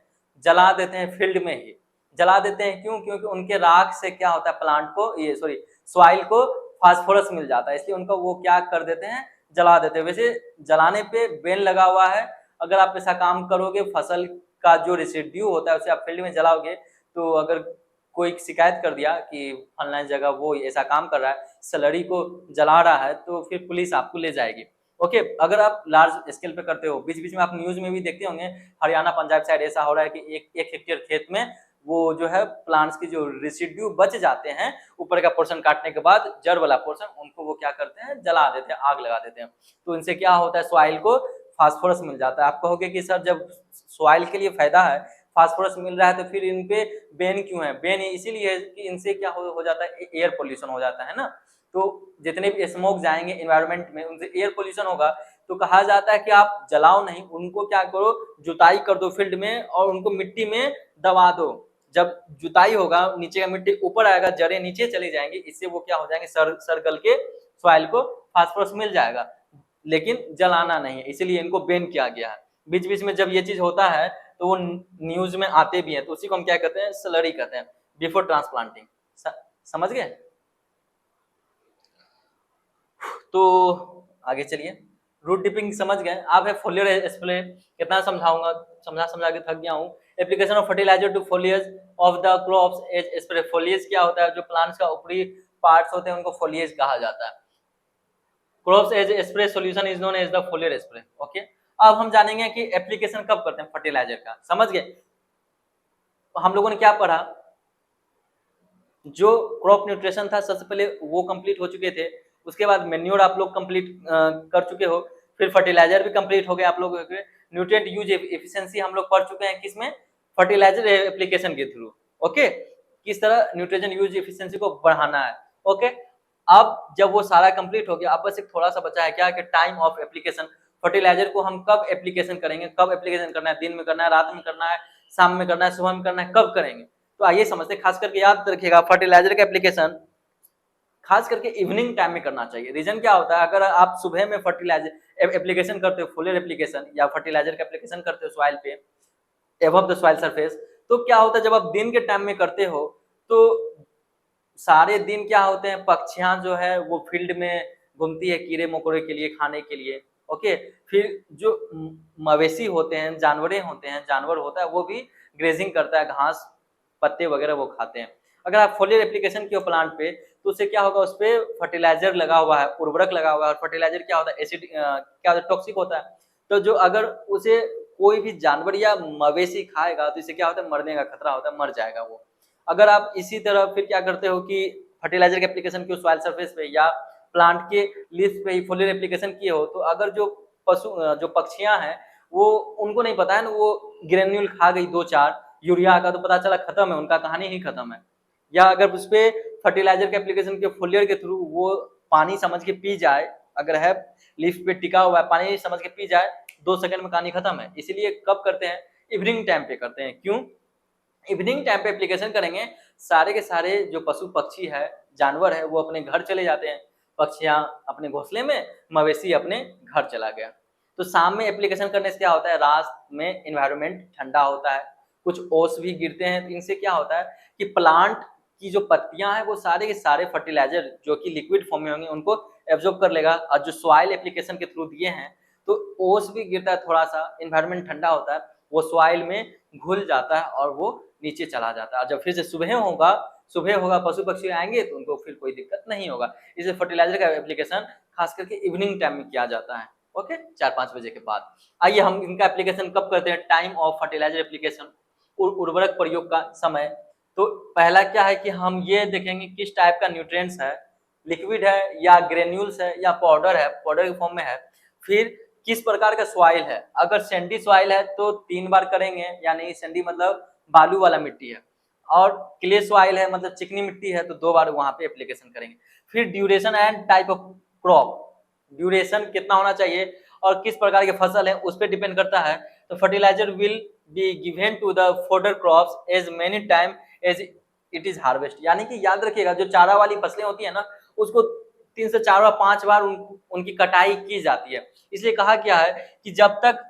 जला देते हैं फील्ड में ही। जला देते हैं क्यों? क्योंकि उनके राख से क्या होता है, प्लांट को ये सॉरी सॉइल को फास्फोरस मिल जाता है, इसलिए उनको वो क्या कर देते हैं, जला देते हैं। वैसे जलाने पे बैन लगा हुआ है, अगर आप ऐसा काम करोगे, फसल का जो रेसिड्यू होता है उसे आप फील्ड में जलाओगे, तो अगर कोई शिकायत कर दिया कि फलाना जगह वो ऐसा काम कर रहा है, सलरी को जला रहा है, तो फिर पुलिस आपको ले जाएगी। ओके, अगर आप लार्ज स्केल पे करते हो, बीच बीच में आप न्यूज में भी देखते होंगे, हरियाणा पंजाब साइड ऐसा हो रहा है कि एक हेक्टेयर खेत में वो जो है प्लांट्स की जो रेसिड्यू बच जाते हैं, ऊपर का पोर्शन काटने के बाद जड़ वाला पोर्शन, उनको वो क्या करते हैं, जला देते हैं, आग लगा देते हैं। तो इनसे क्या होता है, सॉइल को फास्फोरस मिल जाता है। आप कहोगे कि सर जब सॉइल के लिए फायदा है, फास्फोरस मिल रहा है, तो फिर इन पे बैन क्यों है? बैन इसीलिए है कि इनसे क्या हो जाता है, एयर पोल्यूशन हो जाता है ना। तो जितने भी स्मोक जाएंगे एनवायरनमेंट में, उनसे एयर पोल्यूशन होगा। तो कहा जाता है कि आप जलाओ नहीं, उनको क्या करो, जुताई कर दो फील्ड में और उनको मिट्टी में दबा दो। जब जुताई होगा, नीचे का मिट्टी ऊपर आएगा, जड़ें नीचे चली जाएंगी, इससे वो क्या हो जाएंगे, सर गल के सॉइल को फास्फोरस मिल जाएगा, लेकिन जलाना नहीं है, इसीलिए इनको बैन किया गया है। बीच बीच में जब ये चीज होता है तो वो न्यूज में आते भी हैं, तो उसी को हम क्या कहते हैं, स्लरी कहते हैं, बिफोर ट्रांसप्लांटिंग। समझ गए? तो आगे चलिए, रूट डिपिंग समझ गए आप। है फोलियर स्प्रे, कितना समझाऊंगा, समझा के थक गया हूँ। Application of fertilizer to foliage of the crops as spray. Foliage क्या होता है, जो प्लांट्स का ऊपरी पार्ट्स होते हैं उनको फोलियज कहा जाता है। Crops as spray solution is known as the foliar spray. Okay, अब हम जानेंगे कि एप्लीकेशन कब करते हैं फर्टिलाइजर का, समझ गए? हम लोगों ने क्या पढ़ा, जो क्रॉप न्यूट्रिशन था सबसे पहले वो कंप्लीट हो चुके थे, उसके बाद मेन्योर आप लोग कंप्लीट कर चुके हो, फिर फर्टिलाइजर भी कंप्लीट हो गया आप लोगों के। न्यूट्रिएंट यूज एफिशिएंसी हम लोग पढ़ चुके हैं किसमें, फर्टिलाइजर एप्लीकेशन के थ्रू। ओके, किस तरह न्यूट्रिशन यूज एफिशिएंसी को बढ़ाना है। ओके, अब जब वो सारा कंप्लीट हो गया, अब बस एक थोड़ा सा बचा है क्या, कि टाइम ऑफ एप्लीकेशन। फर्टिलाइजर को हम कब एप्लीकेशन करेंगे, कब एप्लीकेशन करना है, दिन में करना है, रात में करना है, शाम में करना है, सुबह में करना है, कब करेंगे। तो आइए समझते हैं, खास करके याद रखिएगा, फर्टिलाइजर का एप्लीकेशन खास करके इवनिंग टाइम में करना चाहिए। रीजन क्या होता है, अगर आप सुबह में फर्टिलाइजर एप्लीकेशन करते हो, फोलियर एप्लीकेशन या फर्टिलाइजर का एप्लीकेशन करते हो सॉइल पे एबव द सॉइल सरफेस, तो क्या होता है, जब आप दिन के टाइम में करते हो तो सारे दिन क्या होते हैं, पक्षियां जो है वो फील्ड में घूमती है कीड़े मकोड़े के लिए, खाने के लिए। ओके, फिर जो मवेशी होते हैं, जानवरें होते हैं, जानवर होता है, वो भी ग्रेजिंग करता है, घास पत्ते वगैरह वो खाते हैं। अगर आप फोलियर एप्लीकेशन किए प्लांट पे, तो उससे क्या होगा, उस पर फर्टिलाइजर लगा हुआ है, उर्वरक लगा हुआ है, और फर्टिलाइजर क्या होता है, एसिड क्या होता है, टॉक्सिक होता है। तो जो अगर उसे कोई भी जानवर या मवेशी खाएगा, तो इससे क्या होता है, मरने का खतरा होता है, मर जाएगा वो। अगर आप इसी तरह फिर क्या करते हो कि फर्टिलाइजर के एप्लीकेशन किए सॉइल सरफेस पे या प्लांट के लीफ पे ही फोलियर एप्लीकेशन किए हो, तो अगर जो जो पक्षियां हैं, वो उनको नहीं पता है ना, वो ग्रेन्यूल खा गई 2-4 यूरिया का, तो पता चला खत्म है, उनका कहानी ही खत्म है। या अगर उस पे फर्टिलाइजर के एप्लीकेशन के फोलियर के थ्रू वो पानी समझ के पी जाए, अगर है लीफ पे टिका हुआ है, पानी समझ के पी जाए, 2 सेकंड में कहानी खत्म है। इसीलिए कब करते हैं, इवनिंग टाइम पे करते हैं। क्यों इवनिंग टाइम पे एप्लीकेशन करेंगे, सारे के सारे जो पशु पक्षी है, जानवर है, वो अपने घर चले जाते हैं, पक्षियां अपने घोंसले में, मवेशी अपने घर चला गया। तो शाम में एप्लीकेशन करने से क्या होता है, रात में एनवायरनमेंट ठंडा होता है, कुछ ओस भी गिरते हैं, तो इनसे क्या होता है कि प्लांट की जो पत्तियां हैं वो सारे के सारे फर्टिलाइजर जो कि लिक्विड फॉर्म में होंगे उनको एब्जॉर्ब कर लेगा। और जो सॉइल एप्लीकेशन के थ्रू दिए हैं, तो ओस भी गिरता है, थोड़ा सा एनवायरनमेंट ठंडा होता है, वो सॉइल में घुल जाता है और वो नीचे चला जाता है। और जब फिर से सुबह होगा पशु पक्षी आएंगे तो उनको फिर कोई दिक्कत नहीं होगा। इसलिए फर्टिलाइजर का एप्लीकेशन खास करके इवनिंग टाइम में किया जाता है। ओके, 4-5 बजे के बाद। आइए हम इनका एप्लीकेशन कब करते हैं, टाइम ऑफ फर्टिलाइजर एप्लीकेशन, उर्वरक प्रयोग का समय। तो पहला क्या है कि हम ये देखेंगे किस टाइप का न्यूट्रिएंट्स है, लिक्विड है या ग्रेन्यूल्स है या पाउडर है, पाउडर के फॉर्म में है। फिर किस प्रकार का सॉइल है, अगर सैंडी सॉइल है तो 3 बार करेंगे, यानी सैंडी मतलब बालू वाला मिट्टी है, और क्ले सॉइल है मतलब चिकनी मिट्टी है, तो 2 बार वहां पे एप्लीकेशन करेंगे। फिर duration and type of crop, duration कितना होना चाहिए और किस प्रकार के फसल है उस पर डिपेंड करता है। तो fertilizer will be given to the fodder crops as many time as it is harvest. यानी कि याद रखिएगा जो चारा वाली फसलें होती है ना उसको 3 से 4 बार 5 बार उनकी कटाई की जाती है। इसलिए कहा गया है कि जब तक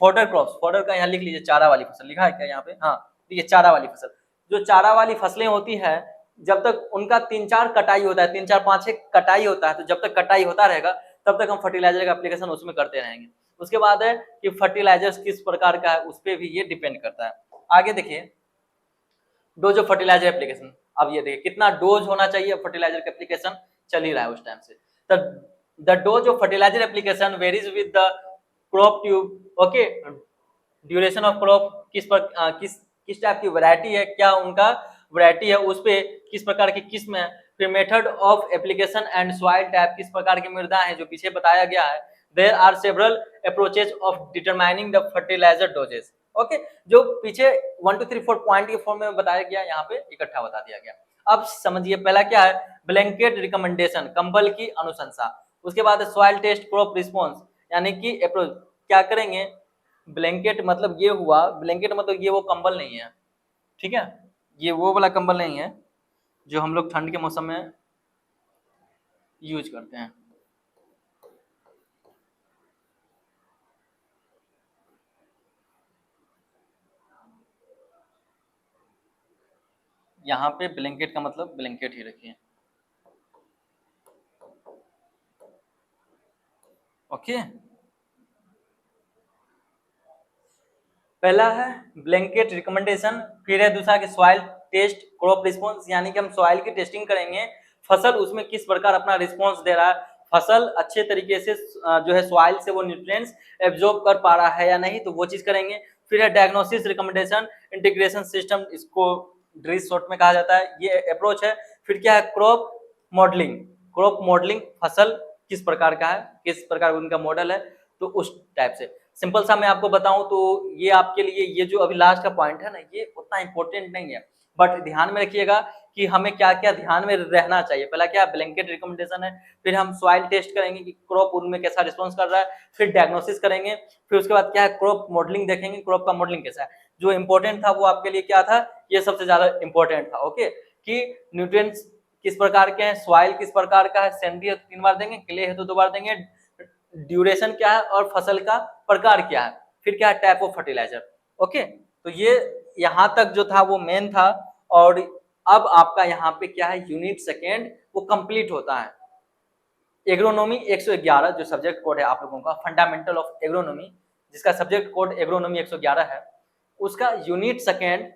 फॉडर क्रॉप्स, फॉडर का यहाँ लिख लीजिए, चारा वाली फसल लिखा है क्या यहाँ पे, हाँ देखिए चारा वाली फसल, जो चारा वाली फसलें होती है जब तक उनका 3-4 कटाई होता है, 3-4-5 कटाई होता है, तो जब तक कटाई होता रहेगा तब तक हम फर्टिलाइजर का एप्लीकेशन उसमें करते रहेंगे। उसके बाद है कि फर्टिलाइजर्स किस प्रकार का है उस पर भी ये डिपेंड करता है। आगे देखिए डोज ऑफ फर्टिलाइजर एप्लीकेशन। अब ये देखिए कितना डोज होना चाहिए फर्टिलाइजर का एप्लीकेशन चल ही रहा है उस टाइम से। The dose of fertilizer application varies with the crop tube. Okay, duration of crop किस टाइप की वैरायटी है, क्या उनका वैरायटी है, उस पे किस प्रकार की किस्म है। फिर method of application and soil type, किस प्रकार की मृदा है जो पीछे बताया गया है। There are several approaches of determining the fertilizer doses. Okay, जो पीछे 1 2 3 4 पॉइंट के फॉर्म में बताया गया, यहाँ पे इकट्ठा बता दिया गया। अब समझिए पहला क्या है, ब्लैंकेट रिकमेंडेशन, कंबल की अनुशंसा। उसके बाद सॉइल टेस्ट क्रॉप रिस्पॉन्स, यानी कि अप्रोच क्या करेंगे। ब्लैंकेट मतलब ये हुआ, ब्लैंकेट मतलब ये वो कंबल नहीं है, ठीक है, ये वो वाला कंबल नहीं है जो हम लोग ठंड के मौसम में यूज करते हैं। यहाँ पे ब्लैंकेट का मतलब ब्लैंकेट ही रखिए। ओके, पहला है ब्लैंकेट रिकमेंडेशन, फिर है दूसरा कि सॉइल टेस्ट क्रॉप रिस्पॉन्स, यानी कि हम सॉइल की टेस्टिंग करेंगे, फसल उसमें किस प्रकार अपना रिस्पॉन्स दे रहा है, फसल अच्छे तरीके से जो है सॉइल से वो न्यूट्रिएंट्स एब्जॉर्ब कर पा रहा है या नहीं, तो वो चीज करेंगे। फिर है डायग्नोसिस रिकमेंडेशन, इंटीग्रेशन सिस्टम, इसको ड्रिस शॉर्ट में कहा जाता है, ये अप्रोच है। फिर क्या है क्रॉप मॉडलिंग, क्रॉप मॉडलिंग, फसल किस प्रकार का है, किस प्रकार उनका मॉडल है, तो उस टाइप से। सिंपल सा मैं आपको बताऊं तो ये आपके लिए ये जो अभी लास्ट का पॉइंट है ना ये उतना इंपॉर्टेंट नहीं है, बट ध्यान में रखिएगा कि हमें क्या क्या ध्यान में रहना चाहिए। पहला क्या ब्लैंकेट रिकमेंडेशन है, फिर हम सॉइल टेस्ट करेंगे कि क्रॉप उनमें कैसा रिस्पॉन्स कर रहा है, फिर डायग्नोसिस करेंगे, फिर उसके बाद क्या है क्रॉप मॉडलिंग देखेंगे, क्रॉप का मॉडलिंग कैसा है। जो इंपॉर्टेंट था वो आपके लिए क्या था, ये सबसे ज्यादा इंपॉर्टेंट था। ओके, कि न्यूट्रिएंट्स किस प्रकार के हैं, सॉइल किस प्रकार का है, सैंडी है तो 3 बार देंगे, क्ले है तो 2 बार देंगे, ड्यूरेशन क्या है और फसल का प्रकार क्या है, फिर क्या है टाइप ऑफ फर्टिलाइजर। ओके, तो ये यहाँ तक जो था वो मेन था। और अब आपका यहाँ पे क्या है यूनिट सेकेंड वो कंप्लीट होता है। एग्रोनॉमी 111 जो सब्जेक्ट कोड है आप लोगों का, फंडामेंटल ऑफ एग्रोनॉमी, जिसका सब्जेक्ट कोड एग्रोनॉमी 111 है, उसका unit second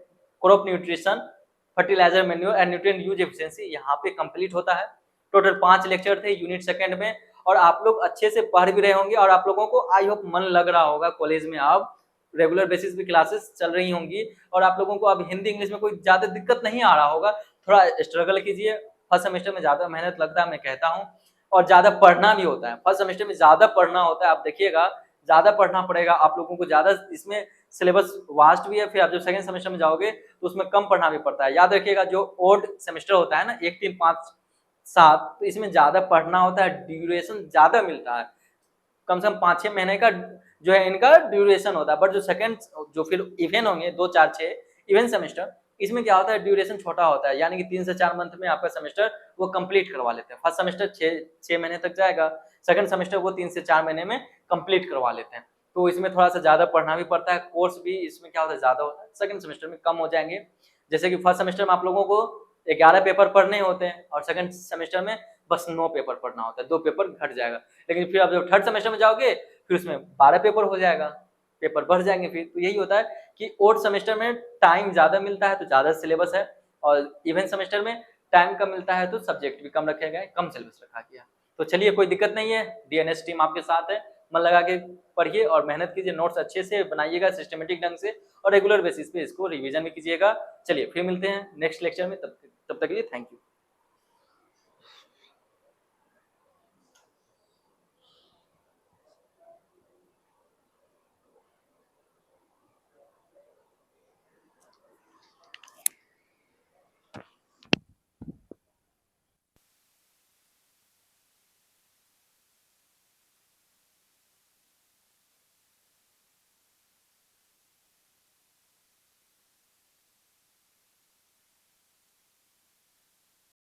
crop nutrition, fertiliser manure and nutrient use efficiency यहाँ पे कंप्लीट होता है। टोटल 5 लेक्चर थे यूनिट सेकेंड में, और आप लोग अच्छे से पढ़ भी रहे होंगे और आप लोगों को आई होप मन लग रहा होगा। कॉलेज में आप रेगुलर बेसिस पे क्लासेस चल रही होंगी और आप लोगों को अब हिंदी इंग्लिश में कोई ज्यादा दिक्कत नहीं आ रहा होगा। थोड़ा स्ट्रगल कीजिए, फर्स्ट सेमेस्टर में ज्यादा मेहनत लगता है मैं कहता हूँ, और ज्यादा पढ़ना भी होता है। फर्स्ट सेमेस्टर में ज्यादा पढ़ना होता है, आप देखिएगा ज्यादा पढ़ना पड़ेगा आप लोगों को, ज्यादा इसमें सिलेबस वास्ट भी है। फिर आप जब सेकंड सेमेस्टर में जाओगे तो उसमें कम पढ़ना भी पड़ता है। याद रखिएगा जो ओड सेमेस्टर होता है ना 1 3 5 7, तो इसमें ज्यादा पढ़ना होता है, ड्यूरेशन ज्यादा मिलता है, कम से कम 5-6 महीने का जो है इनका ड्यूरेशन होता है। बट जो सेकंड जो फिर इवेंट होंगे 2 4 6 इवेंट सेमेस्टर, इसमें क्या होता है ड्यूरेशन छोटा होता है, यानी कि 3 से 4 मंथ में आपका सेमेस्टर वो कंप्लीट करवा लेते हैं। फर्स्ट सेमेस्टर 6 महीने तक जाएगा, सेकंड सेमेस्टर वो 3 से 4 महीने में कंप्लीट करवा लेते हैं। तो इसमें थोड़ा सा ज्यादा पढ़ना भी पड़ता है, कोर्स भी इसमें क्या होता है ज्यादा होता है, सेकंड सेमेस्टर में कम हो जाएंगे। जैसे कि फर्स्ट सेमेस्टर में आप लोगों को 11 पेपर पढ़ने होते हैं और सेकंड सेमेस्टर में बस 9 पेपर पढ़ना होता है, 2 पेपर घट जाएगा। लेकिन फिर आप जब थर्ड सेमेस्टर में जाओगे फिर उसमें 12 पेपर हो जाएगा, पेपर बढ़ जाएंगे। फिर तो यही होता है कि ओड सेमेस्टर में टाइम ज्यादा मिलता है तो ज्यादा सिलेबस है, और इवेंट सेमेस्टर में टाइम कम मिलता है तो सब्जेक्ट भी कम रखे गए, कम सिलेबस रखा गया। तो चलिए कोई दिक्कत नहीं है, डीएनएस टीम आपके साथ है, मन लगा के पढ़िए और मेहनत कीजिए, नोट्स अच्छे से बनाइएगा सिस्टमेटिक ढंग से, और रेगुलर बेसिस पे इसको रिवीजन भी कीजिएगा। चलिए फिर मिलते हैं नेक्स्ट लेक्चर में, तब तक के लिए थैंक यू।